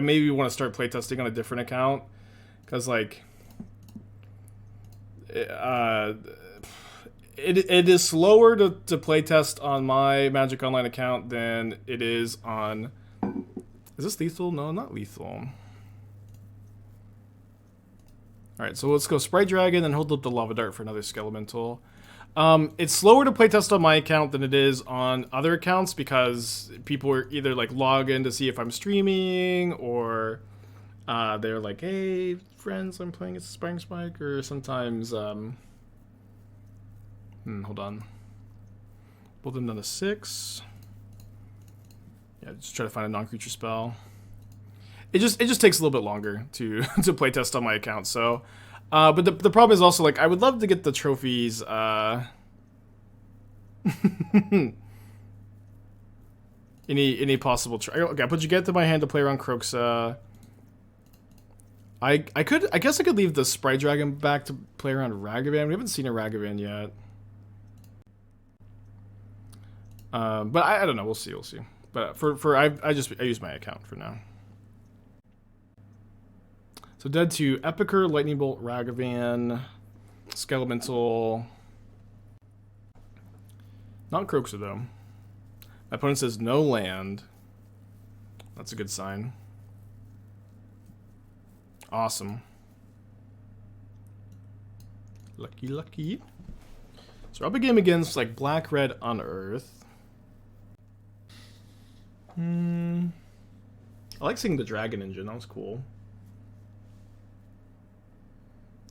maybe want to start playtesting on a different account, because like, it is slower to playtest on my Magic Online account than it is on. Is this lethal? No, not lethal. Alright, so let's go Sprite Dragon and hold up the Lava Dart for another Skelemental. It's slower to playtest on my account than it is on other accounts because people are either like log in to see if I'm streaming, or they're like, hey friends, I'm playing Aspiring Spike, or sometimes hold on. Both them down to 6. Yeah, just try to find a non-creature spell. It just takes a little bit longer to playtest on my account. So, but the problem is also like I would love to get the trophies. Any possible? Okay, I put Jegantha in my hand to play around Kroxa. I guess I could leave the Sprite Dragon back to play around Ragavan. We haven't seen a Ragavan yet. But I don't know. We'll see. But I use my account for now. So dead to Epicer, Lightning Bolt, Ragavan, Skelemental. Not Kroxa though. My opponent says no land. That's a good sign. Awesome. Lucky. So up a game against like Black-Red Unearth. I like seeing the Dragon Engine. That was cool.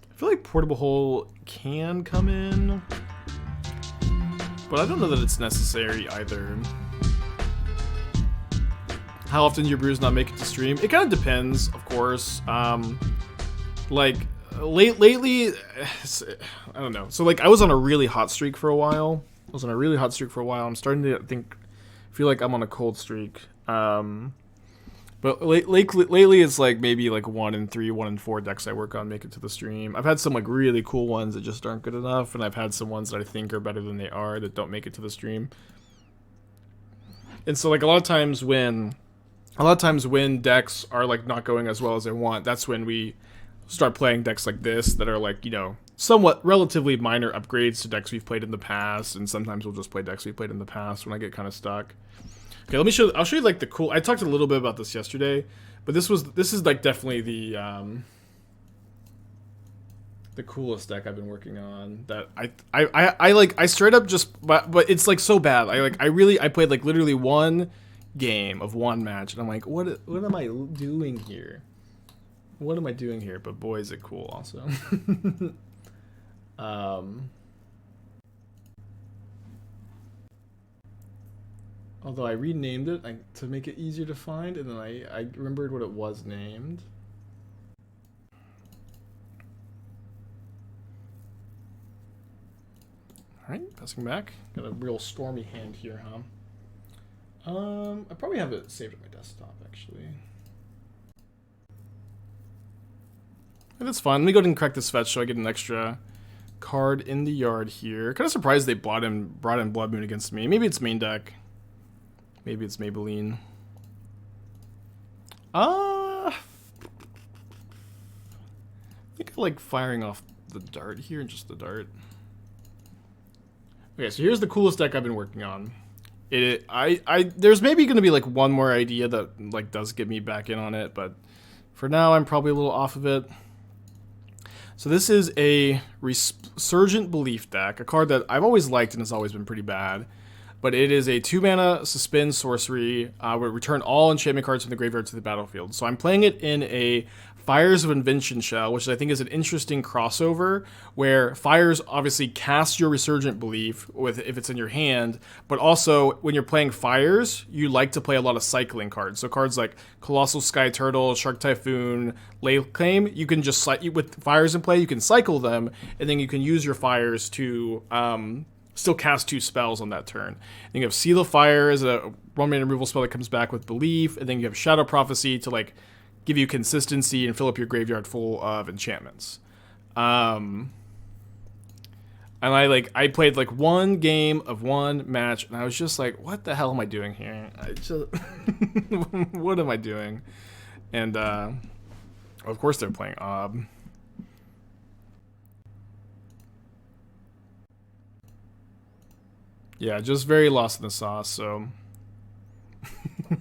I feel like Portable Hole can come in, but I don't know that it's necessary either. How often do your brews not make it to stream? It kind of depends, of course. Like, lately, I don't know. So like I was on a really hot streak for a while. I'm starting to feel like I'm on a cold streak. But lately it's like maybe like 1 in 3, 1 in 4 decks I work on make it to the stream. I've had some like really cool ones that just aren't good enough, and I've had some ones that I think are better than they are that don't make it to the stream. And so like a lot of times when decks are like not going as well as I want, that's when we start playing decks like this that are like, you know, somewhat relatively minor upgrades to decks we've played in the past, and sometimes we'll just play decks we've played in the past when I get kind of stuck. Okay, I'll show you like the cool. I talked a little bit about this yesterday, but this is like definitely the coolest deck I've been working on. That I straight up just but it's like so bad. I played like literally one game of one match, and I'm like, what am I doing here? What am I doing here? But boy, is it cool also. Although I renamed it to make it easier to find, and then I remembered what it was named. Alright, passing back. Got a real stormy hand here, huh? I probably have it saved on my desktop, actually. And that's fine. Let me go ahead and crack this fetch so I get an extra card in the yard here. Kind of surprised they brought in Blood Moon against me. Maybe it's main deck. Maybe it's Maybelline. I think I like firing off the dart here and just the dart. Okay, so here's the coolest deck I've been working on. There's maybe going to be like one more idea that like does get me back in on it, but for now I'm probably a little off of it. So this is a Resurgent Belief deck, a card that I've always liked and has always been pretty bad. But it is a 2-mana suspend sorcery where return all enchantment cards from the graveyard to the battlefield. So I'm playing it in a Fires of Invention shell, which I think is an interesting crossover, where Fires obviously cast your Resurgent Belief if it's in your hand, but also when you're playing Fires, you like to play a lot of cycling cards. So cards like Colossal Sky Turtle, Shark Typhoon, Lay Claim, you can just, with Fires in play, you can cycle them, and then you can use your Fires to still cast 2 spells on that turn. And you have Seal of Fire as a 1-mana removal spell that comes back with Belief, and then you have Shadow Prophecy to like give you consistency and fill up your graveyard full of enchantments. And I played like one game of one match, and I was just like, what the hell am I doing here? What am I doing? And of course they're playing Ob. Yeah, just very lost in the sauce, so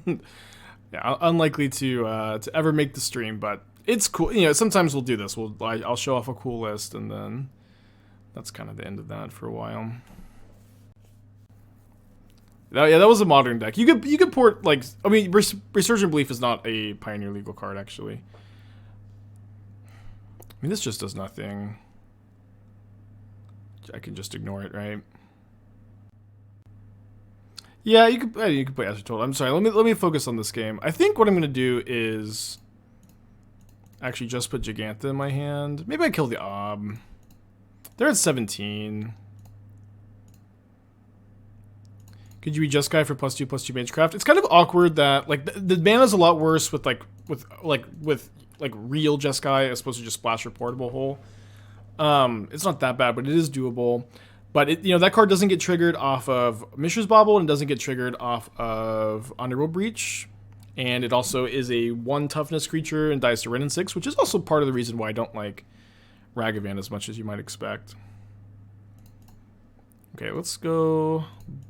yeah, unlikely to ever make the stream, but it's cool. You know, sometimes we'll do this. I'll show off a cool list, and then that's kind of the end of that for a while. Yeah, that was a modern deck. You could port like, I mean, Resurgent Belief is not a Pioneer legal card actually. I mean, this just does nothing. I can just ignore it, right? Yeah, you could play Azure. I'm sorry. Let me focus on this game. I think what I'm gonna do is actually just put Jegantha in my hand. Maybe I kill the Ob. They're at 17. Could you be Jeskai for +2/+2 Magecraft? It's kind of awkward that like the mana's a lot worse with real Jeskai as opposed to just Splash or Portable Hole. It's not that bad, but it is doable. But that card doesn't get triggered off of Mishra's Bauble and doesn't get triggered off of Underworld Breach. And it also is a 1 toughness creature and dies to Ren and 6, which is also part of the reason why I don't like Ragavan as much as you might expect. Okay, let's go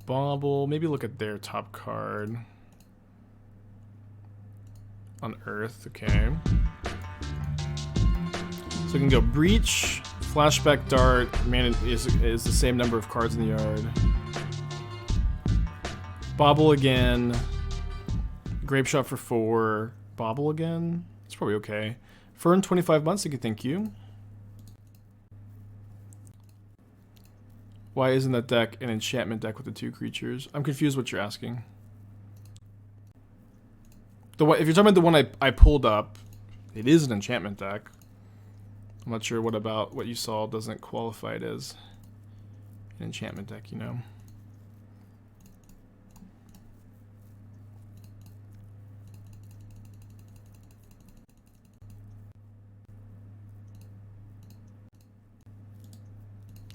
Bauble. Maybe look at their top card. Unearth, okay. So we can go Breach, Flashback Dart, mana is the same number of cards in the yard. Bauble again. Grapeshot for 4. Bauble again. It's probably okay. Fern, 25 months, thank you. Why isn't that deck an enchantment deck with the 2 creatures? I'm confused what you're asking. If you're talking about the one I pulled up, it is an enchantment deck. I'm not sure what about what you saw doesn't qualify it as an enchantment deck, you know.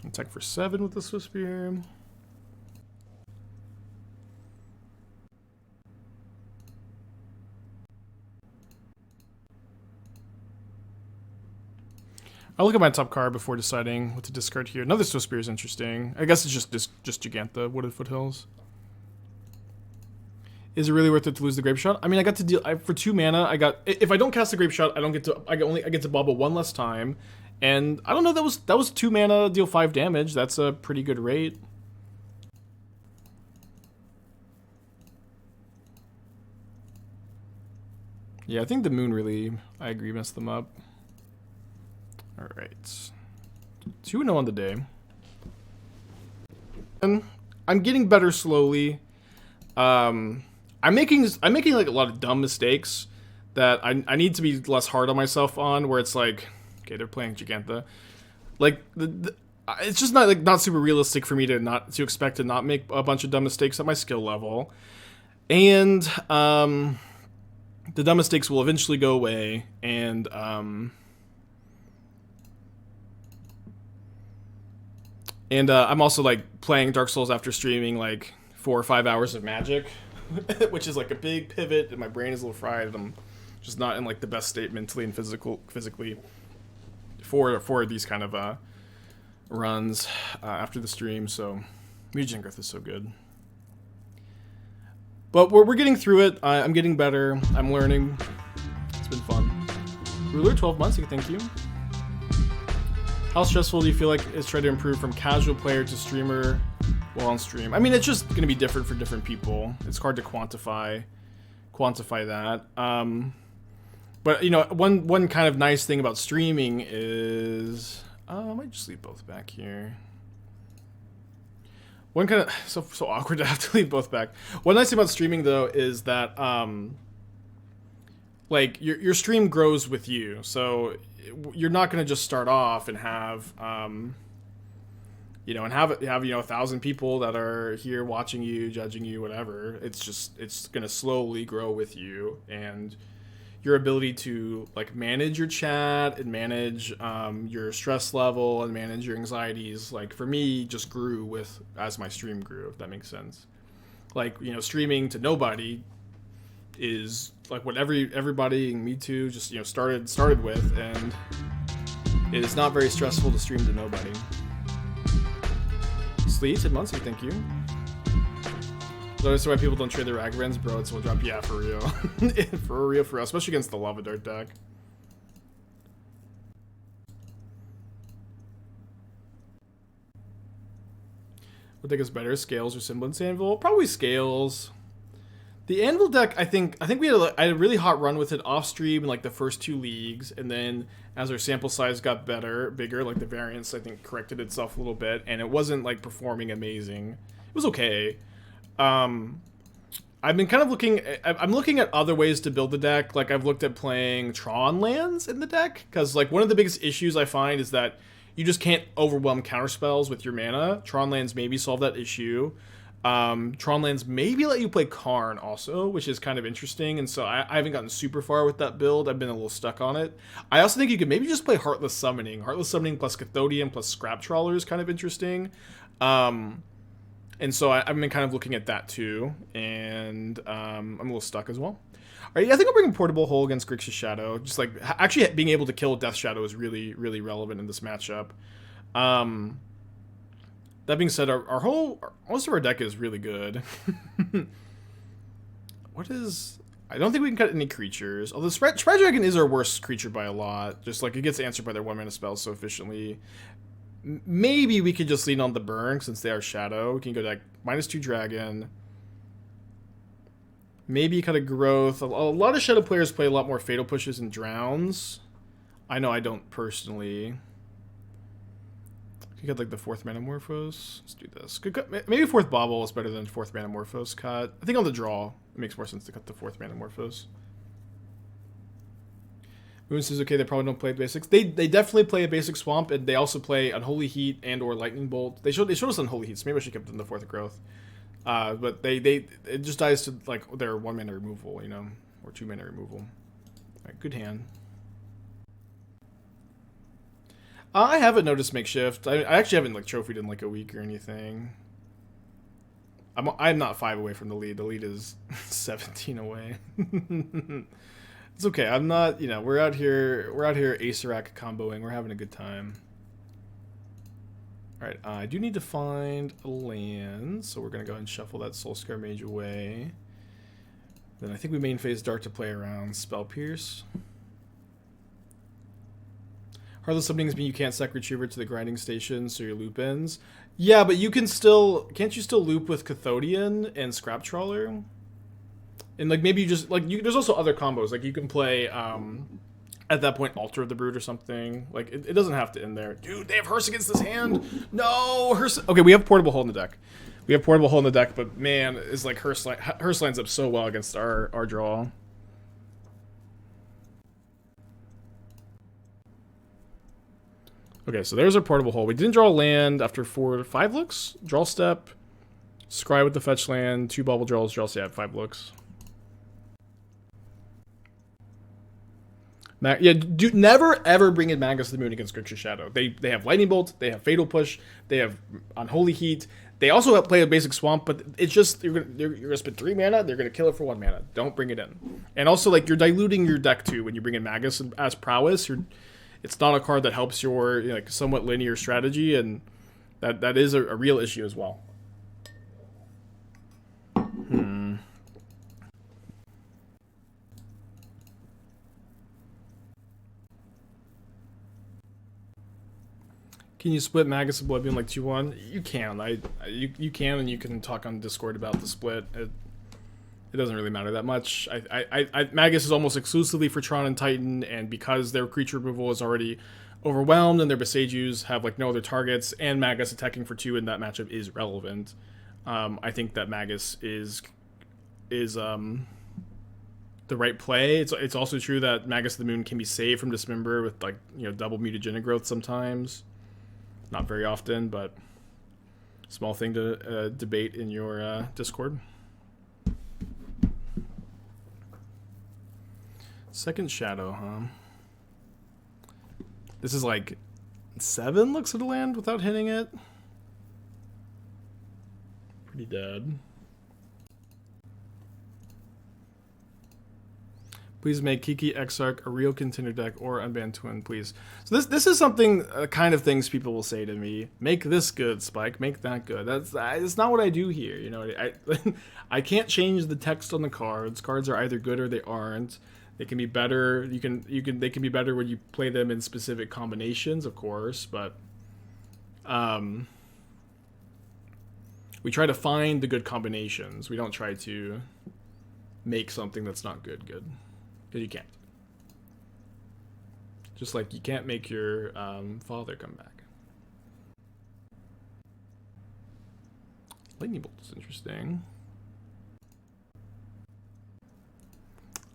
Attack for 7 with the Swiftspear. I'll look at my top card before deciding what to discard here. Another Swiftspear is interesting. I guess it's just Jegantha, Wooded Foothills. Is it really worth it to lose the Grapeshot? I mean, I got to deal for 2 mana. I got, if I don't cast the Grapeshot, I don't get to. I get to Bauble 1 less time, and I don't know. That was 2 mana, deal 5 damage. That's a pretty good rate. Yeah, I think the moon really, I agree, messed them up. All right, 2-0 on the day. And I'm getting better slowly. I'm making like a lot of dumb mistakes that I need to be less hard on myself on. Where it's like, okay, they're playing Jegantha, like it's just not super realistic for me to expect to not make a bunch of dumb mistakes at my skill level, and the dumb mistakes will eventually go away, and I'm also like playing Dark Souls after streaming like 4 or 5 hours of Magic, which is like a big pivot, and my brain is a little fried, and I'm just not in like the best state mentally and physically for these kind of runs after the stream. So Mutagenic Growth is so good, but we're getting through it. I'm getting better. I'm learning. It's been fun. Ruler 12 months. Thank you. How stressful do you feel like it's trying to improve from casual player to streamer while on stream? I mean, it's just going to be different for different people. It's hard to quantify that. But you know, one kind of nice thing about streaming is I might just leave both back here. One kind of so awkward to have to leave both back. One nice thing about streaming though is that like your stream grows with you, so you're not going to just start off and have you know, and have you know 1,000 people that are here watching you, judging you, whatever. It's going to slowly grow with you, and your ability to like manage your chat and manage your stress level and manage your anxieties, like for me, just grew with as my stream grew, if that makes sense. Like, you know, streaming to nobody is like what everybody, me too, just, you know, started with, and it is not very stressful to stream to nobody. Sleet and Muncie, thank you. Notice why people don't trade their Agrans, bro. It's will drop. Yeah, for real. for real, especially against the Lava Dart deck. What deck is better, Scales or Semblance Anvil? Probably Scales. The Anvil deck, I think we had a really hot run with it off stream in like the first 2 leagues, and then as our sample size got bigger, like the variance I think corrected itself a little bit, and it wasn't like performing amazing. It was okay. I've been kind of I'm looking at other ways to build the deck. Like I've looked at playing Tron lands in the deck, because like one of the biggest issues I find is that you just can't overwhelm counterspells with your mana. Tron lands maybe solve that issue. Tron lands maybe let you play Karn also, which is kind of interesting, and so I haven't gotten super far with that build. I've been a little stuck on it. I also think you could maybe just play Heartless Summoning. Heartless Summoning plus Cathodian plus Scrap Trawler is kind of interesting. And so I've been kind of looking at that too, and I'm a little stuck as well. All right, yeah, I think I'll bring Portable Hole against Grixis Shadow. Just like actually being able to kill Death Shadow is really, really relevant in this matchup. That being said, most of our deck is really good. I don't think we can cut any creatures. Although Sprite Dragon is our worst creature by a lot. Just like it gets answered by their 1-mana spells so efficiently. Maybe we could just lean on the burn since they are Shadow. We can go like -2 Dragon. Maybe cut a Growth. A lot of Shadow players play a lot more Fatal Pushes and Drowns. I know I don't personally. You got like the 4th Manamorphose. Let's do this. Maybe 4th Bauble is better than 4th Manamorphose cut. I think on the draw, it makes more sense to cut the 4th Manamorphose. Moon says, okay, they probably don't play basics. They definitely play a basic swamp, and they also play Unholy Heat and or Lightning Bolt. They showed us Unholy Heat, so maybe I should keep them the fourth growth. But it just dies to like their 1 mana removal, you know, or 2 mana removal. Alright, good hand. I haven't noticed Makeshift. I actually haven't like trophied in like a week or anything. I'm not 5 away from the lead. The lead is 17 away. It's okay. I'm not, you know, we're out here Acerak comboing. We're having a good time. All right, I do need to find a land, so we're gonna go ahead and shuffle that Soul-Scar Mage away. Then I think we main phase Dark to play around Spell Pierce. Heartless Summonings mean you can't sack Retriever to the grinding station, so your loop ends. Yeah, but you can still... Can't you still loop with Cathodian and Scrap Trawler? And, like, maybe you just... Like, there's also other combos. Like, you can play, at that point, Altar of the Brood or something. Like, it doesn't have to end there. Dude, they have Hearse against this hand! No! Hearse... Okay, we have Portable Hole in the deck. We have Portable Hole in the deck, but, man, is like Hearse lines up so well against our draw. Okay, so there's our Portable Hole. We didn't draw a land after 4 to 5 looks. Draw step, scry with the fetch land, 2 Bauble draws, yeah, 5 looks. Yeah, never ever bring in Magus to the Moon against Grixis Shadow. They have Lightning Bolt, they have Fatal Push, they have Unholy Heat. They also have play a basic Swamp, but it's just you're gonna spend 3 mana. They're gonna kill it for 1 mana. Don't bring it in. And also, like, you're diluting your deck too when you bring in Magus as prowess. It's not a card that helps your, you know, like, somewhat linear strategy, and that is a real issue as well. Can you split Magus and Oblivion like 2-1? You can. You can, and you can talk on Discord about the split. It doesn't really matter that much. Magus is almost exclusively for Tron and Titan, and because their creature removal is already overwhelmed and their Besagus have like no other targets, and Magus attacking for 2 in that matchup is relevant. I think that Magus is the right play. It's also true that Magus of the Moon can be saved from Dismember with, like, you know, double Mutagenic Growth sometimes. Not very often, but small thing to debate in your Discord. Second Shadow, huh? This is like 7 looks at a land without hitting it. Pretty dead. Please make Kiki Exarch a real contender deck or Unbanned Twin, please. So this is something, kind of things people will say to me. Make this good, Spike. Make that good. That's not what I do here. You know, I can't change the text on the cards. Cards are either good or they aren't. They can be better. They can be better when you play them in specific combinations, of course. But we try to find the good combinations. We don't try to make something that's not good. Because you can't. Just like you can't make your father come back. Lightning Bolt is interesting.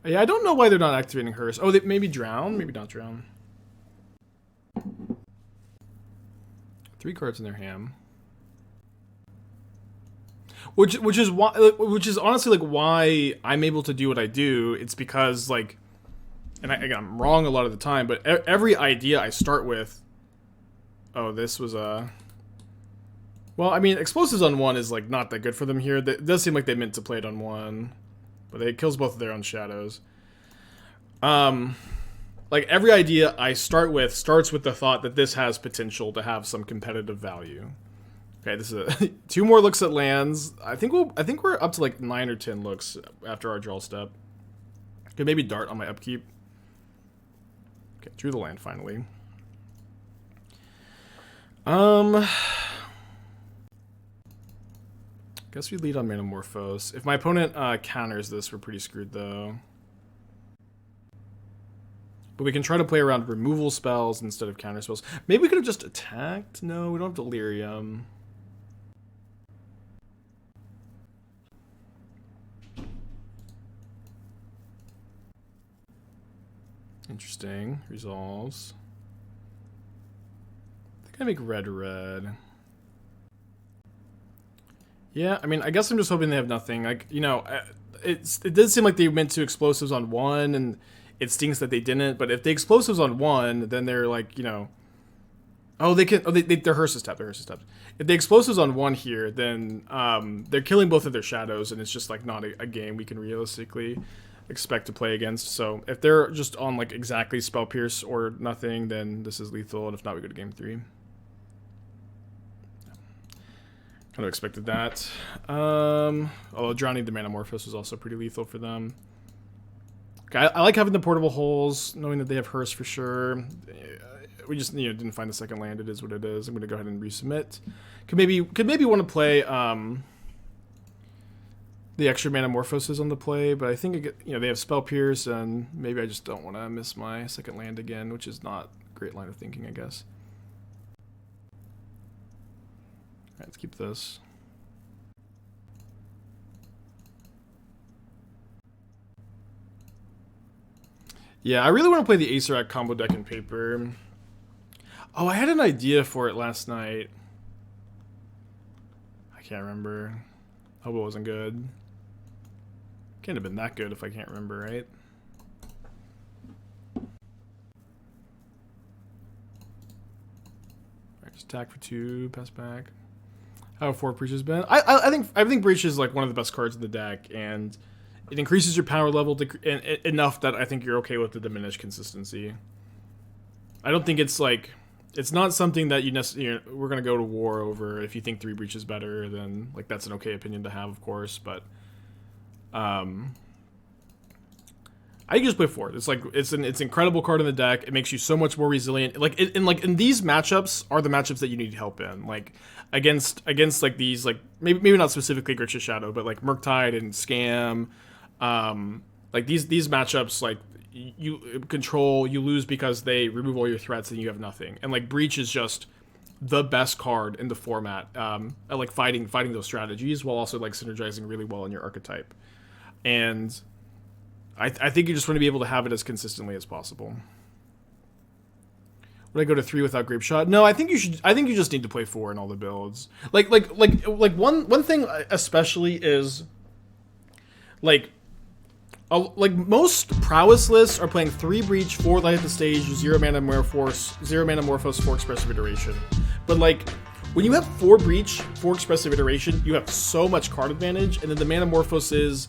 Yeah, I don't know why they're not activating Hearse. Oh, they maybe Drown? Maybe not Drown. 3 cards in their hand. Which is honestly like why I'm able to do what I do. It's because, like, and I'm wrong a lot of the time, but every idea I start with. Oh, this was a. Well, I mean, explosives on 1 is like not that good for them here. It does seem like they meant to play it on 1, but it kills both of their own shadows. Like, every idea I start with starts with the thought that this has potential to have some competitive value. Okay, this is 2 more looks at lands. I think we're up to like 9 or 10 looks after our draw step. Okay, maybe Dart on my upkeep. Okay, drew the land finally. Guess we lead on Manamorphose. If my opponent counters this, we're pretty screwed though. But we can try to play around removal spells instead of counter spells. Maybe we could have just attacked. No, we don't have Delirium. Interesting. Resolves. I think I make red. Yeah, I mean, I guess I'm just hoping they have nothing. Like, you know, it did seem like they meant to explosives on one, and it stinks that they didn't. But if they explosives on one, then they're like, you know, oh, they can. Oh, they're Hearse stepped. If they explosives on one here, then they're killing both of their shadows, and it's just like not a game we can realistically expect to play against. So if they're just on like exactly Spell Pierce or nothing, then this is lethal, and if not, we go to game 3. Kind of expected that. Although drowning the Manamorphose was also pretty lethal for them. Okay, I like having the portable holes, knowing that they have Hearse for sure. We just didn't find the second land. It is what it is. I'm gonna go ahead and resubmit. Could maybe want to play the extra Manamorphoses on the play, but I think they have Spell Pierce, and maybe I just don't want to miss my second land again, which is not a great line of thinking, I guess. Alright, let's keep this. Yeah, I really want to play the Acerak combo deck in paper. Oh, I had an idea for it last night. I can't remember. Hope it wasn't good. Can't have been that good if I can't remember, right? Alright, just attack for 2, pass back. How have 4 Breaches been? I think Breach is like one of the best cards in the deck, and it increases your power level enough that I think you're okay with the diminished consistency. I don't think it's like, it's not something that we're gonna go to war over. If you think 3 Breach is better, then like that's an okay opinion to have, of course. But I just play 4. It's like it's an incredible card in the deck. It makes you so much more resilient. Like in these matchups are the matchups that you need help in. Like against like these, like maybe not specifically Grixis Shadow, but like Murktide and Scam. Like these matchups, like you control, you lose because they remove all your threats and you have nothing. And like Breach is just the best card in the format. At like fighting those strategies while also like synergizing really well in your archetype. And I think you just want to be able to have it as consistently as possible. Would I go to 3 without Grapeshot? No, I think you should. I think you just need to play 4 in all the builds. Like one thing especially is like most Prowess lists are playing 3 Breach, 4 Light at the Stage, 0 Manamorphose, 4 Expressive Iteration. But like when you have 4 Breach, 4 Expressive Iteration, you have so much card advantage, and then the Manamorphoses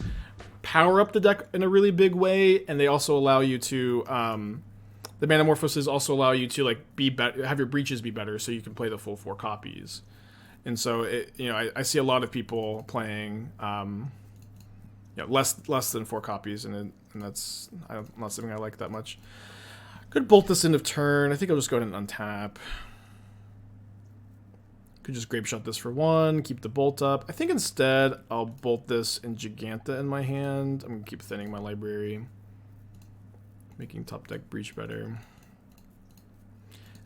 power up the deck in a really big way, and they also allow you to the Manamorphoses also allow you to like be better, have your Breaches be better, so you can play the full 4 copies. And so I see a lot of people playing less than 4 copies, and that's not something I like that much. Could bolt this end of turn. I think I'll just go ahead and untap. Could just Grapeshot this for 1, keep the bolt up. I think instead I'll bolt this and Jegantha in my hand. I'm going to keep thinning my library, making top deck Breach better.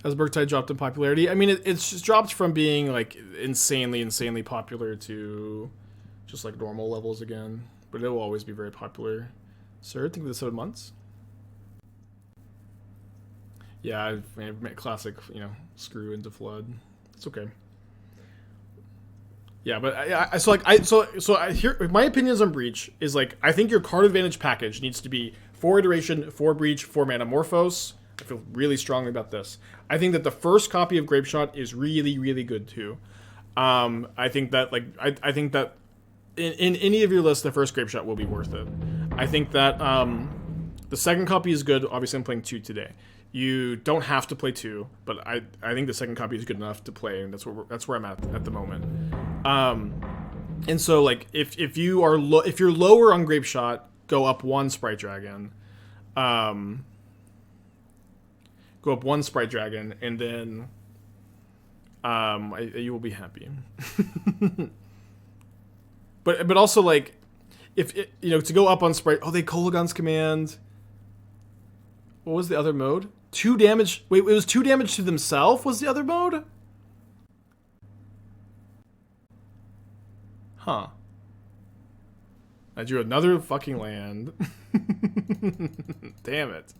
Has Murktide dropped in popularity? I mean, it's just dropped from being like insanely popular to just like normal levels again. But it will always be very popular. Sir, think of the 7 months. Yeah, I've made classic, screw into flood. It's okay. Yeah, but here my opinions on Breach is like, I think your card advantage package needs to be 4 Iteration, 4 Breach, 4 Manamorphose. I feel really strongly about this. I think that the first copy of Grapeshot is really good too. I think that I think that in any of your lists, the first Grapeshot will be worth it. I think that the second copy is good. Obviously, I'm playing 2 today. You don't have to play 2, but I think the second copy is good enough to play, and that's where I'm at the moment. And so like if you're lower on Grapeshot, go up 1 Sprite Dragon. Go up 1 Sprite Dragon, and then you will be happy. But also like if to go up on Sprite. Oh, they Kolaghan's Command. What was the other mode? 2 damage. Wait, it was 2 damage to themselves was the other mode? Huh. I drew another fucking land. Damn it.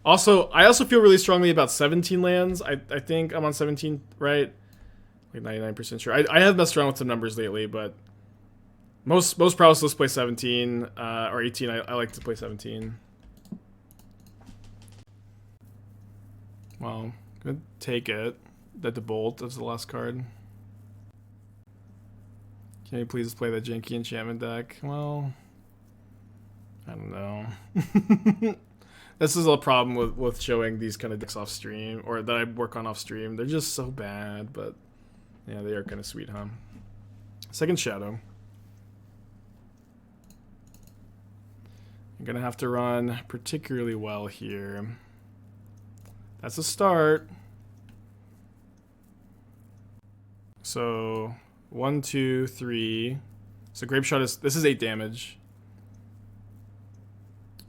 Also, I also feel really strongly about 17 lands. I think I'm on 17, right? Like 99% sure. I have messed around with some numbers lately, but most prowess lists play 17 or 18. I like to play 17. Well, I'm gonna take it. That the bolt is the last card. Can you please play that janky enchantment deck? Well, I don't know. This is a problem with showing these kind of decks off stream, or that I work on off stream. They're just so bad, but yeah, they are kind of sweet, huh? Second Shadow. I'm gonna have to run particularly well here. That's a start. So 1, 2, 3. So Grapeshot is, this is 8 damage.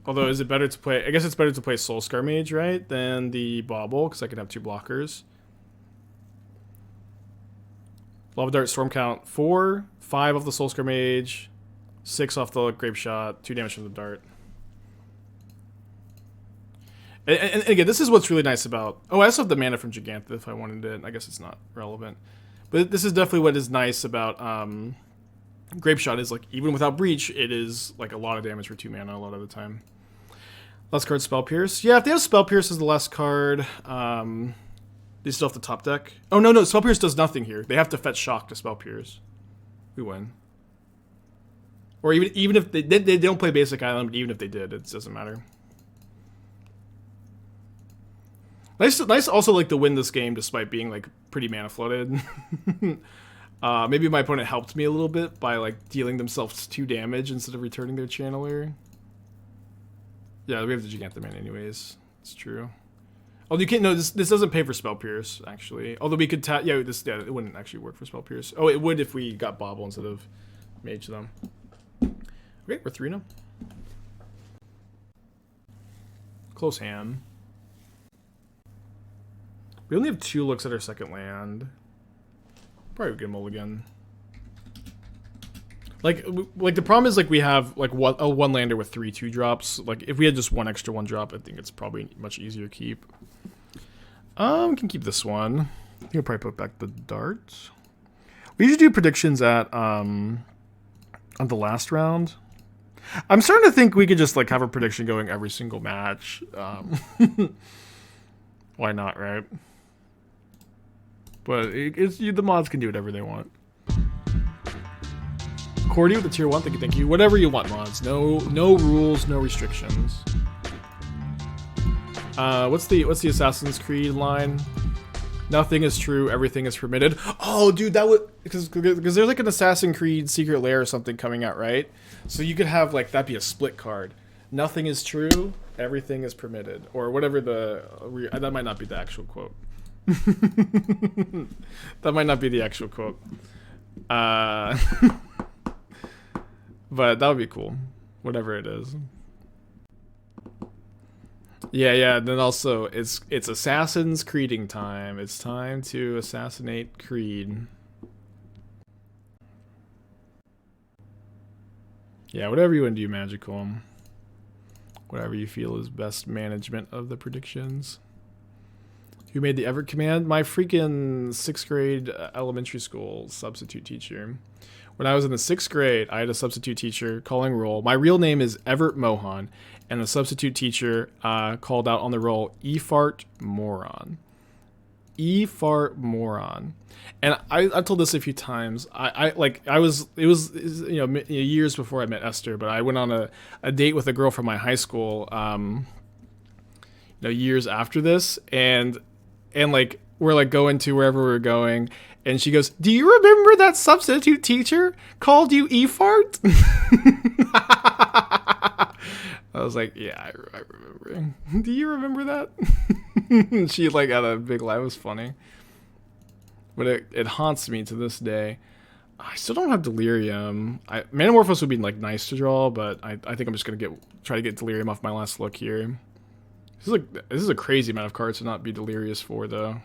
Although, is it better to play, I guess it's better to play Soul-Scar Mage, right, than the Bauble, because I can have 2 blockers. Lava Dart, Storm Count 4, 5 off the Soul-Scar Mage, 6 off the Grapeshot, 2 damage from the Dart. And again, this is what's really nice about... Oh, I also have the mana from Jegantha if I wanted it. I guess it's not relevant. But this is definitely what is nice about Grapeshot is, like, even without Breach, it is, like, a lot of damage for 2 mana a lot of the time. Last card, Spell Pierce. Yeah, if they have Spell Pierce as the last card, they still have the top deck. Oh, no, Spell Pierce does nothing here. They have to fetch Shock to Spell Pierce. We win. Or even if they don't play Basic Island, but even if they did, it doesn't matter. Nice also, like, to win this game despite being, like, pretty mana flooded. Maybe my opponent helped me a little bit by, like, dealing themselves 2 damage instead of returning their channeler. Yeah, we have the Jegantha mana anyways. It's true. Although you can't, no, this doesn't pay for Spell Pierce, actually. Although we could tap, yeah, it wouldn't actually work for Spell Pierce. Oh, it would if we got Bauble instead of Mage them. Okay, we're 3 now. Close hand. We only have 2 looks at our second land. Probably get a mulligan. Like the problem is, like, we have, like, a 1-lander with 3 2-drops. Like, if we had just 1 extra 1-drop, I think it's probably much easier to keep. We can keep this one. I think I'll probably put back the dart. We usually do predictions at, on the last round. I'm starting to think we could just, like, have a prediction going every single match. Why not, right? But the mods can do whatever they want. Cordy with the tier 1, thank you. Whatever you want, mods. No rules, no restrictions. What's the Assassin's Creed line? Nothing is true, everything is permitted. Oh, dude, that would, because there's like an Assassin's Creed Secret Lair or something coming out, right? So you could have, like, that be a split card. Nothing is true, everything is permitted, or whatever that might not be the actual quote. That might not be the actual quote. But that would be cool. Whatever it is. Yeah, then also it's Assassin's Creeding time. It's time to assassinate Creed. Yeah, whatever you want to do, magical. Whatever you feel is best management of the predictions. Who made the Everett command? My freaking 6th grade elementary school substitute teacher. When I was in the 6th grade, I had a substitute teacher calling roll. My real name is Everett Mohan, and the substitute teacher called out on the roll, E-fart moron. E-fart moron. And I've told this a few times. It was years before I met Esther, but I went on a date with a girl from my high school, years after this, and like, we're, like, going to wherever we're going, and she goes, "Do you remember that substitute teacher called you E-fart?" I was like, "Yeah, I remember. Do you remember that?" She, like, had a big laugh. It was funny. But it haunts me to this day. I still don't have Delirium. Manamorphose would be, like, nice to draw, but I think I'm just gonna try to get Delirium off my last look here. This is a crazy amount of cards to not be Delirious for, though.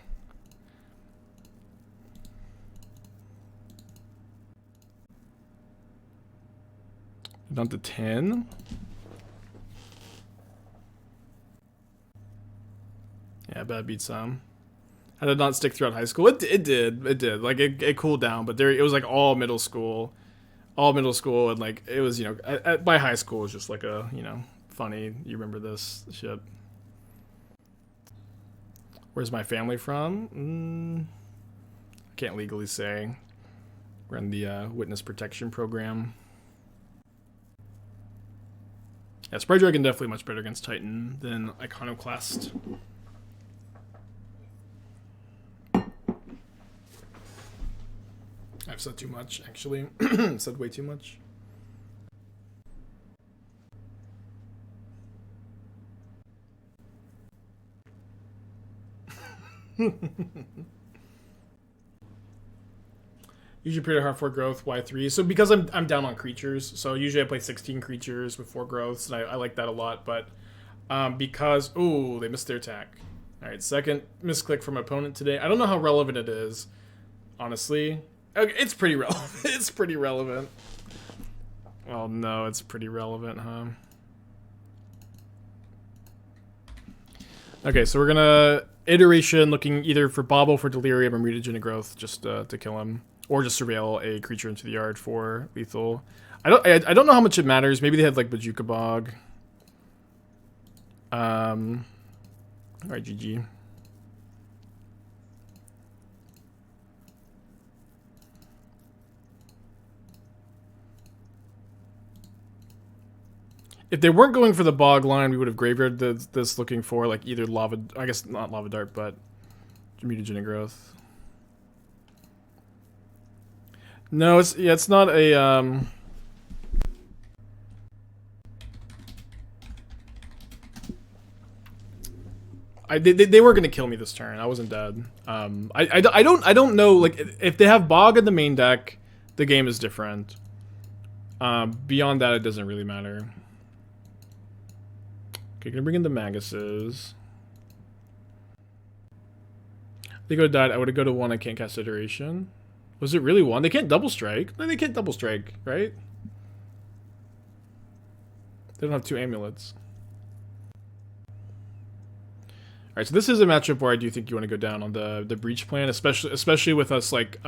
Down to 10. bad beat some. I did not stick throughout high school. It did. Like it cooled down, but it was like all middle school, and like it was, you know, by high school it was just like a, you know, funny. You remember this shit? Where's my family from? I can't legally say. We're in the witness protection program. Yeah, Sprite Dragon definitely much better against Titan than Iconoclast. I've said too much, actually. Said way too much. Usually period hard 4 growth, Y3. So because I'm down on creatures, so usually I play 16 creatures with 4 growths, and I like that a lot, but because... Ooh, they missed their attack. Alright, second misclick from opponent today. I don't know how relevant it is, honestly. Okay, it's pretty relevant. It's pretty relevant. Oh no, it's pretty relevant, huh? Okay, so we're gonna... Iteration, looking either for Bauble for Delirium or Mutagenic Growth, just to kill him. Or just surveil a creature into the yard for lethal. I don't know how much it matters. Maybe they had like Bajuka Bog. Alright, GG. If they weren't going for the bog line, we would have graveyarded this looking for like either lava, I guess not lava dart, but Mutagenic Growth. No, it's not a they were gonna kill me this turn. I wasn't dead. I don't know, like if they have bog in the main deck, the game is different. Beyond that, it doesn't really matter. Okay, gonna bring in the Maguses. They go to died. I would have go to 1. I can't cast Iteration. Was it really 1? They can't double strike. No, they can't double strike, right? They don't have 2 amulets. Alright, so this is a matchup where I do think you want to go down on the breach plan, especially with us like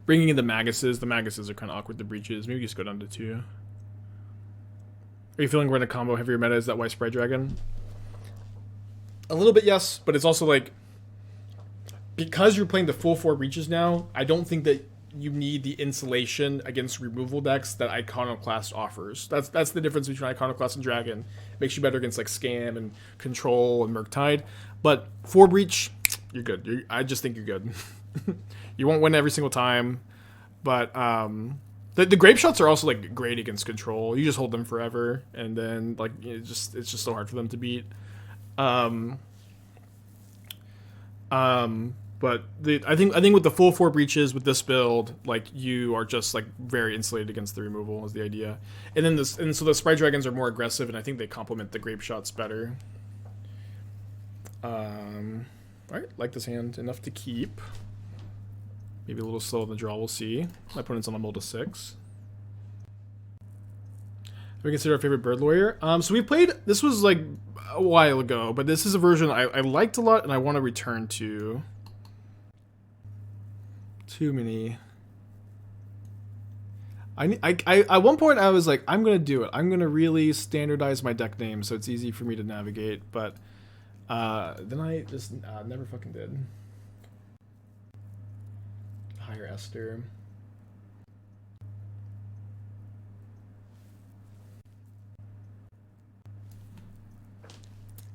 bringing in the Maguses. The Maguses are kind of awkward, the breaches. Maybe just go down to 2. Are you feeling we're in a combo heavier meta? Is that why Sprite Dragon? A little bit, yes, but it's also like, because you're playing the full 4 breaches now, I don't think that you need the insulation against removal decks that Iconoclast offers. That's the difference between Iconoclast and Dragon. It makes you better against like Scam and Control and Murktide. But 4 breach, you're good. I just think you're good. You won't win every single time, but the Grapeshots are also like great against Control. You just hold them forever, and then like it's just so hard for them to beat. But I think with the full 4 breaches with this build, like you are just like very insulated against the removal is the idea. And then so the Sprite Dragons are more aggressive, and I think they complement the Grapeshots better. Alright, like this hand enough to keep. Maybe a little slow in the draw, we'll see. My opponent's on a mold of 6. We consider our favorite bird lawyer. So we played, this was like a while ago, but this is a version I liked a lot and I want to return to. Too many. At one point I was like, I'm gonna do it. I'm gonna really standardize my deck name so it's easy for me to navigate, but then I just never fucking did. Higher Esther.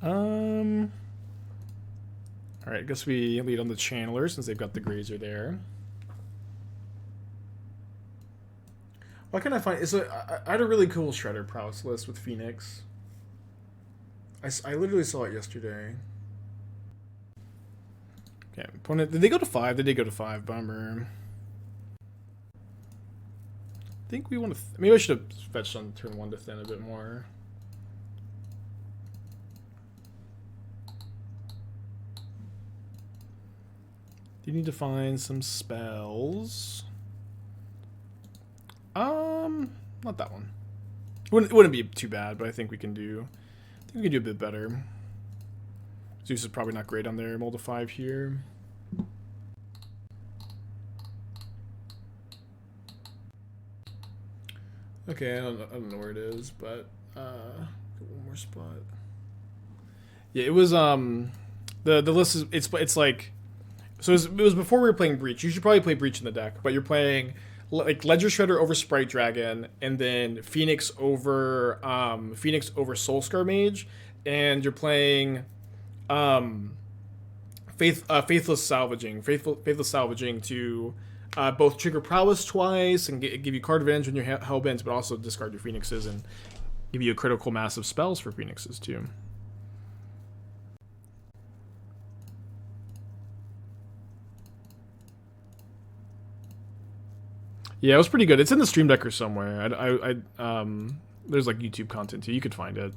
Alright, I guess we lead on the Channeler since they've got the Grazer there. What can I find? I had a really cool Shredder Prowess list with Phoenix. I literally saw it yesterday. Okay, opponent. Did they go to 5? They did go to 5. Bummer. I think we want to... maybe I should have fetched on turn 1 to thin a bit more. Do you need to find some spells? Not that one. It wouldn't be too bad, but I think we can do... a bit better. Zeus is probably not great on their mold of 5 here. Okay, I don't know where it is, but one more spot. Yeah, it was the list is it's like, so it was before we were playing Breach. You should probably play Breach in the deck, but you're playing like Ledger Shredder over Sprite Dragon, and then Phoenix over Soul-Scar Mage, and you're playing Faithless Salvaging to both trigger Prowess twice and give you card advantage when you're hellbent, but also discard your Phoenixes and give you a critical mass of spells for Phoenixes too. Yeah, it was pretty good. It's in the Stream Deck or somewhere. There's like YouTube content too. You could find it.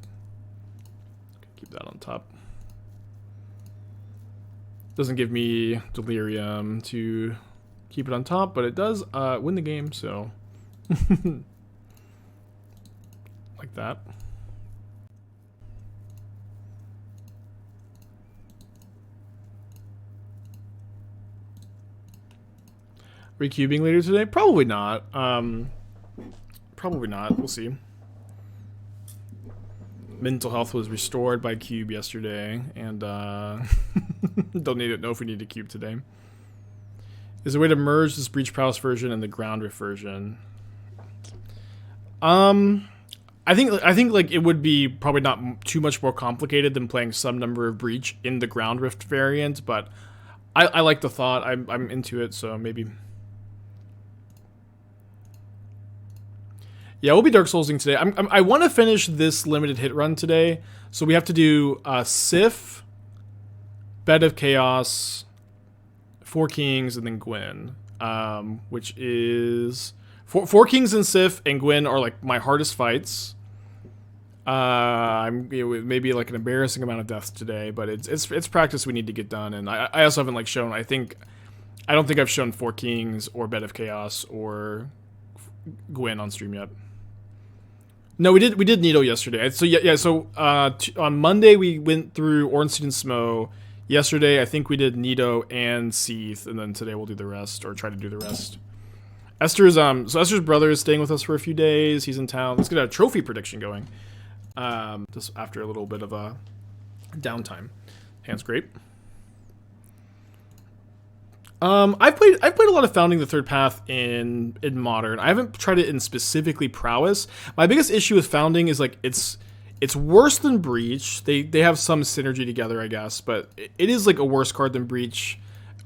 Keep that on top. Doesn't give me Delirium to keep it on top, but it does win the game, so like that. Recubing later today? Probably not. Probably not. We'll see. Mental health was restored by cube yesterday, and don't know if we need a cube today. Is there a way to merge this Breach Prowess version and the Ground Rift version? I think like it would be probably not too much more complicated than playing some number of Breach in the Ground Rift variant, but I like the thought. I'm into it, so maybe. Yeah, we'll be Dark Soulsing today. I want to finish this limited hit run today, so we have to do Sif, Bed of Chaos, 4 Kings, and then Gwyn, which is four Kings and Sif and Gwyn are like my hardest fights. Maybe like an embarrassing amount of deaths today, but it's practice we need to get done, and I also haven't like shown. I don't think I've shown 4 Kings or Bed of Chaos or Gwyn on stream yet. No, we did Nido yesterday. So yeah. So on Monday we went through Ornstein and Smo. Yesterday I think we did Nido and Seath, and then today we'll do the rest, or try to do the rest. Esther's brother is staying with us for a few days. He's in town. Let's get a trophy prediction going. Just after a little bit of a downtime. Hand's great. I've played a lot of Founding the Third Path in Modern. I haven't tried it in specifically Prowess. My biggest issue with Founding is like it's worse than Breach. They have some synergy together, I guess, but it is like a worse card than Breach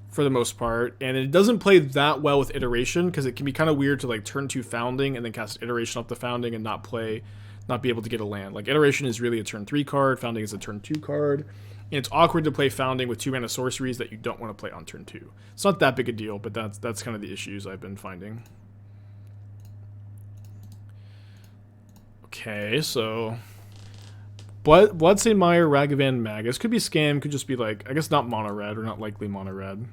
for the most part, and it doesn't play that well with Iteration because it can be kind of weird to like turn 2 Founding and then cast Iteration off the Founding and not be able to get a land. Like Iteration is really a turn 3 card, Founding is a turn 2 card. And it's awkward to play Founding with 2 mana sorceries that you don't want to play on turn 2. It's not that big a deal, but that's kind of the issues I've been finding. Okay, so Bloodstained Mire, Ragavan, Magus. Could be Scam, could just be like, I guess not mono red, or not likely mono red.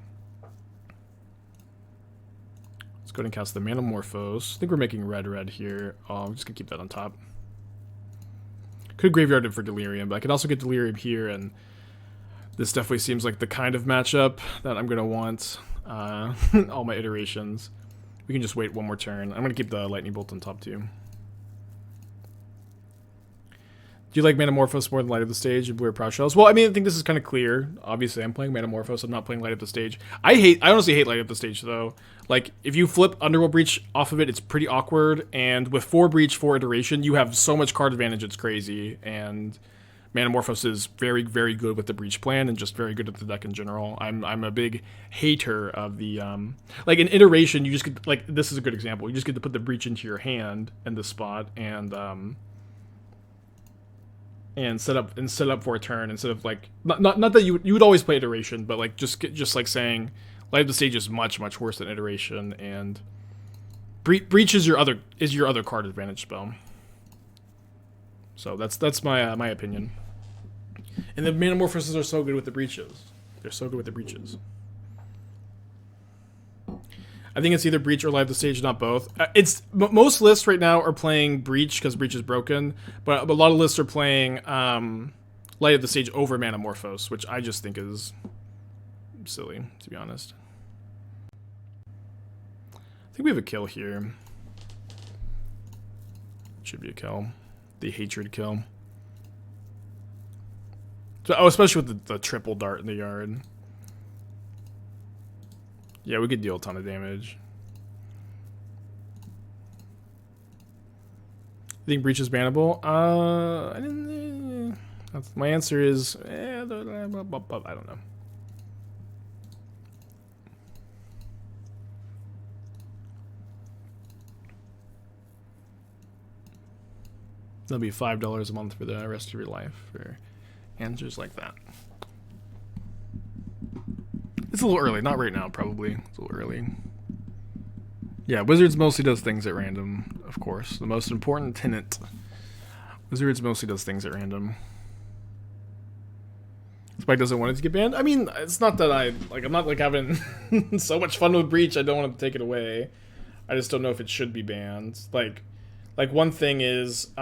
Let's go ahead and cast the Manamorphose. I think we're making red here. I'm just gonna keep that on top. Could graveyard it for Delirium, but I could also get Delirium here, and this definitely seems like the kind of matchup that I'm going to want all my iterations. We can just wait one more turn. I'm going to keep the Lightning Bolt on top too. Do you like Manamorphose more than Light of the Stage and Blue Proud Shells? Well, I mean, I think this is kind of clear. Obviously, I'm playing Manamorphose. I'm not playing Light of the Stage. I honestly hate Light of the Stage, though. Like, if you flip Underworld Breach off of it, it's pretty awkward. And with 4 Breach, 4 Iteration, you have so much card advantage, it's crazy. And Manamorphose is very, very good with the Breach plan and just very good at the deck in general. I'm a big hater of the... like, in Iteration, you just get... Like, this is a good example. You just get to put the Breach into your hand in this spot, and set up for a turn instead of like not that you would always play Iteration, but like just like saying Light of the Stage is much worse than Iteration, and Breach is your other card advantage spell. So that's my opinion. And the Manamorphoses are so good with the Breaches. They're so good with the Breaches. I think it's either Breach or Light of the Stage, not both. Most lists right now are playing Breach because Breach is broken, but a lot of lists are playing Light Up the Stage over Manamorphose, which I just think is silly, to be honest. I think we have a kill here. Should be a kill. The Hatred kill. So, oh, especially with the triple dart in the yard. Yeah, we could deal a ton of damage. You think Breach is bannable? I didn't. My answer is, I don't know. That'll be $5 a month for the rest of your life for answers like that. It's a little early, not right now, probably. It's a little early. Yeah, Wizards mostly does things at random, of course. The most important tenet. Wizards mostly does things at random. Spike doesn't want it to get banned. I mean, it's not that I'm not like having so much fun with Breach. I don't want to take it away. I just don't know if it should be banned. Like one thing is,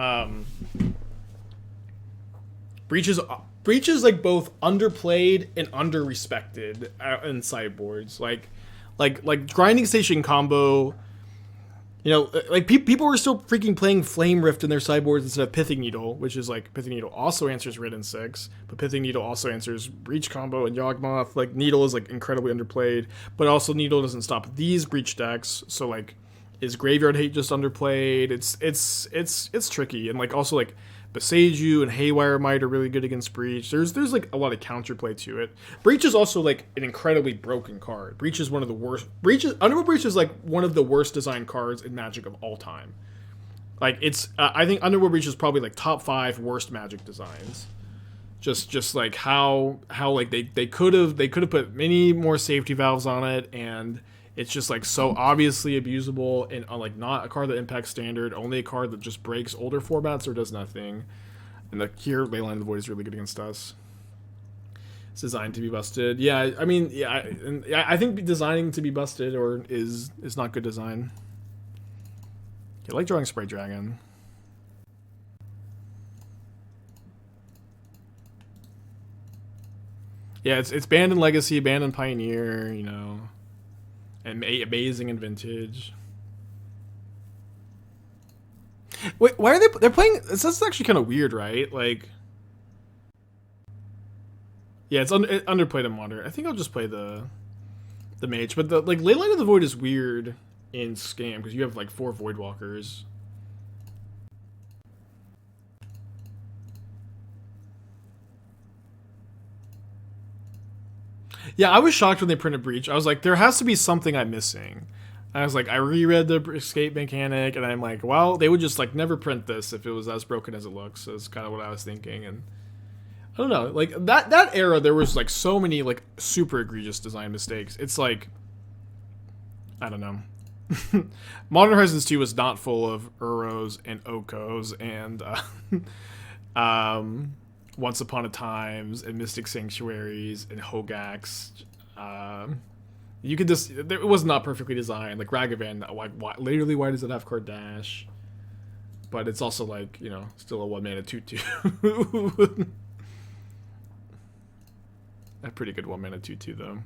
Breach is like both underplayed and underrespected in sideboards. Like Grinding Station combo. You know, like people were still freaking playing Flame Rift in their sideboards instead of Pithing Needle, which is like Pithing Needle also answers Rid and 6, but Pithing Needle also answers Breach combo and Yawgmoth. Like Needle is like incredibly underplayed, but also Needle doesn't stop these Breach decks. So like, is Graveyard Hate just underplayed? It's tricky, and like also like Beseiju and Haywire Might are really good against Breach. There's like a lot of counterplay to it. Breach is also like an incredibly broken card. Breach is one of the worst. Underworld Breach is like one of the worst designed cards in Magic of all time. Like it's, I think Underworld Breach is probably like top 5 worst Magic designs. Just like how like they could have put many more safety valves on it, and it's just like so obviously abusable and like not a card that impacts standard, only a card that just breaks older formats or does nothing. And here, Leyline of the Void is really good against us. It's designed to be busted. Yeah, I mean, yeah, I think designing to be busted is not good design. I like drawing Sprite Dragon. Yeah, it's banned in Legacy, banned in Pioneer, you know. And amazing in Vintage. Wait, why are they're playing? This is actually kind of weird, right? Like, yeah, it's underplayed in Modern. I think I'll just play the Mage, but the like Leyline of the Void is weird in Scam because you have like 4 Voidwalkers. Yeah, I was shocked when they printed Breach. I was like, there has to be something I'm missing. I was like, I reread the escape mechanic, and I'm like, well, they would just like never print this if it was as broken as it looks. That's kind of what I was thinking, and I don't know, like that era, there was like so many like super egregious design mistakes. It's like, I don't know. Modern Horizons 2 was not full of Uros and Okos and Once Upon a Times and Mystic Sanctuaries and Hogaks. You could just, it was not perfectly designed. Like Ragavan, literally, why does it have card dash? But it's also like, you know, still a 1-mana 2/2. A pretty good 1-mana 2/2 though.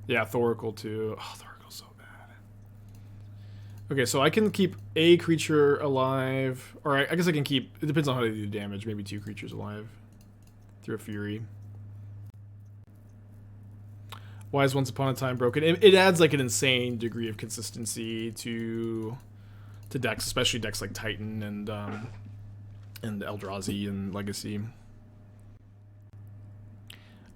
Yeah, Thoracle too. Oh, Thoracle's so bad. Okay, so I can keep a creature alive, or I guess I can keep, it depends on how they do damage, maybe 2 creatures alive through a Fury. Why is Once Upon a Time broken? It adds like an insane degree of consistency to decks, especially decks like Titan and Eldrazi and Legacy.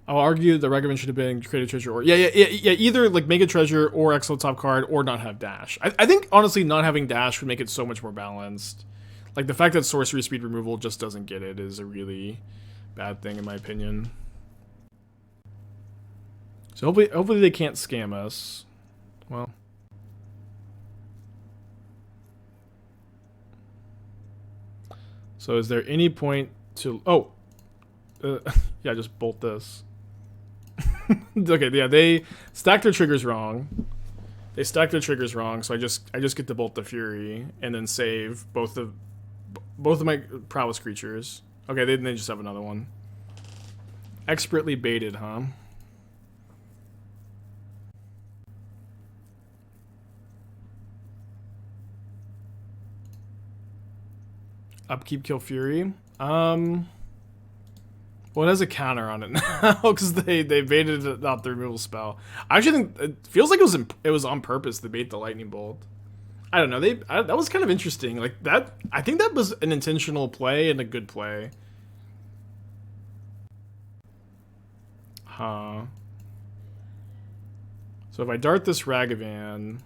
I'll argue that Ragavan should have been Creative Treasure or either like Mega Treasure or Excellent Top Card or not have Dash. I think honestly not having Dash would make it so much more balanced. Like the fact that sorcery speed removal just doesn't get it is a really bad thing in my opinion. So hopefully they can't scam us. Well, so is there any point to yeah, just bolt this. Okay, yeah, they stacked their triggers wrong. So I just get to bolt the Fury and then save both of Both of my prowess creatures. Okay, they just have another one. Expertly baited, huh? Upkeep, kill Fury. Well, it has a counter on it now because they baited it out the removal spell. I actually think it feels like it was on purpose to bait the lightning bolt. I don't know. That was kind of interesting. Like that, I think that was an intentional play and a good play. Huh. So if I dart this Ragavan,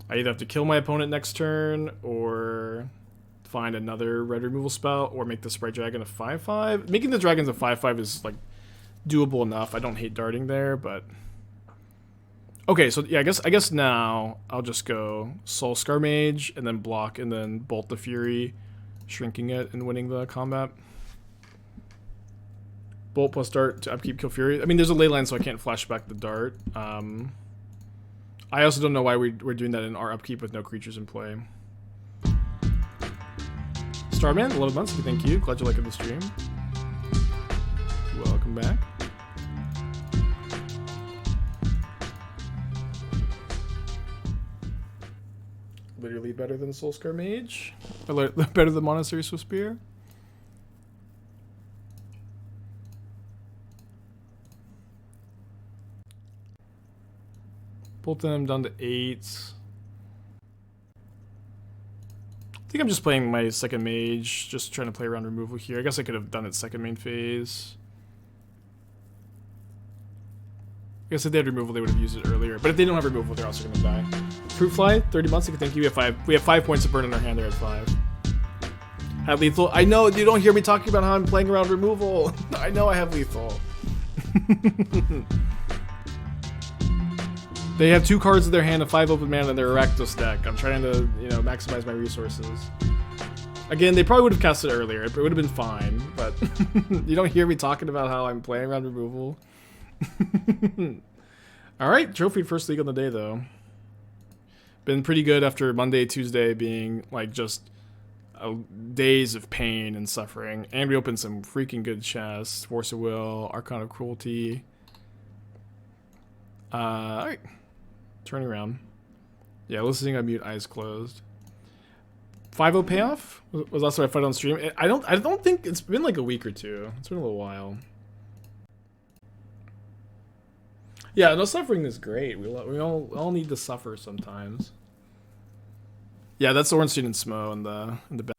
I either have to kill my opponent next turn, or find another red removal spell, or make the Sprite Dragon a 5/5. Making the dragons a 5/5 is like doable enough. I don't hate darting there, but okay. So yeah, I guess now I'll just go Soul-Scar Mage and then block and then bolt the Fury, shrinking it and winning the combat. Bolt plus dart to upkeep, kill Fury. I mean, there's a leyline, so I can't flash back the dart. I also don't know why we're doing that in our upkeep with no creatures in play. Starman, 11 months, thank you. Glad you liked the stream. Welcome back. Literally better than Soul-Scar Mage. Or better than Monastery Swiftspear. Pulled them down to 8. I think I'm just playing my second mage, just trying to play around removal here. I guess I could have done it second main phase. I guess if they had removal, they would have used it earlier. But if they don't have removal, they're also going to die. Fruitfly, 30 months. Thank you. We have 5 points of burn in our hand. They're at 5. Have lethal. I know you don't hear me talking about how I'm playing around removal. I know I have lethal. They have 2 cards in their hand, a 5 open mana, and their Rakdos deck. I'm trying to, maximize my resources. Again, they probably would have cast it earlier. It would have been fine, but you don't hear me talking about how I'm playing around removal. Alright, trophy first league on the day, though. Been pretty good after Monday, Tuesday being, like, just days of pain and suffering. And we opened some freaking good chests. Force of Will, Archon of Cruelty. Alright. Turning around. Yeah, listening on mute, eyes closed. 5-0 payoff? Was last time I fight on stream? I don't think it's been like a week or two. It's been a little while. Yeah, no, suffering is great. We all need to suffer sometimes. Yeah, that's Ornstein and Smo in the back.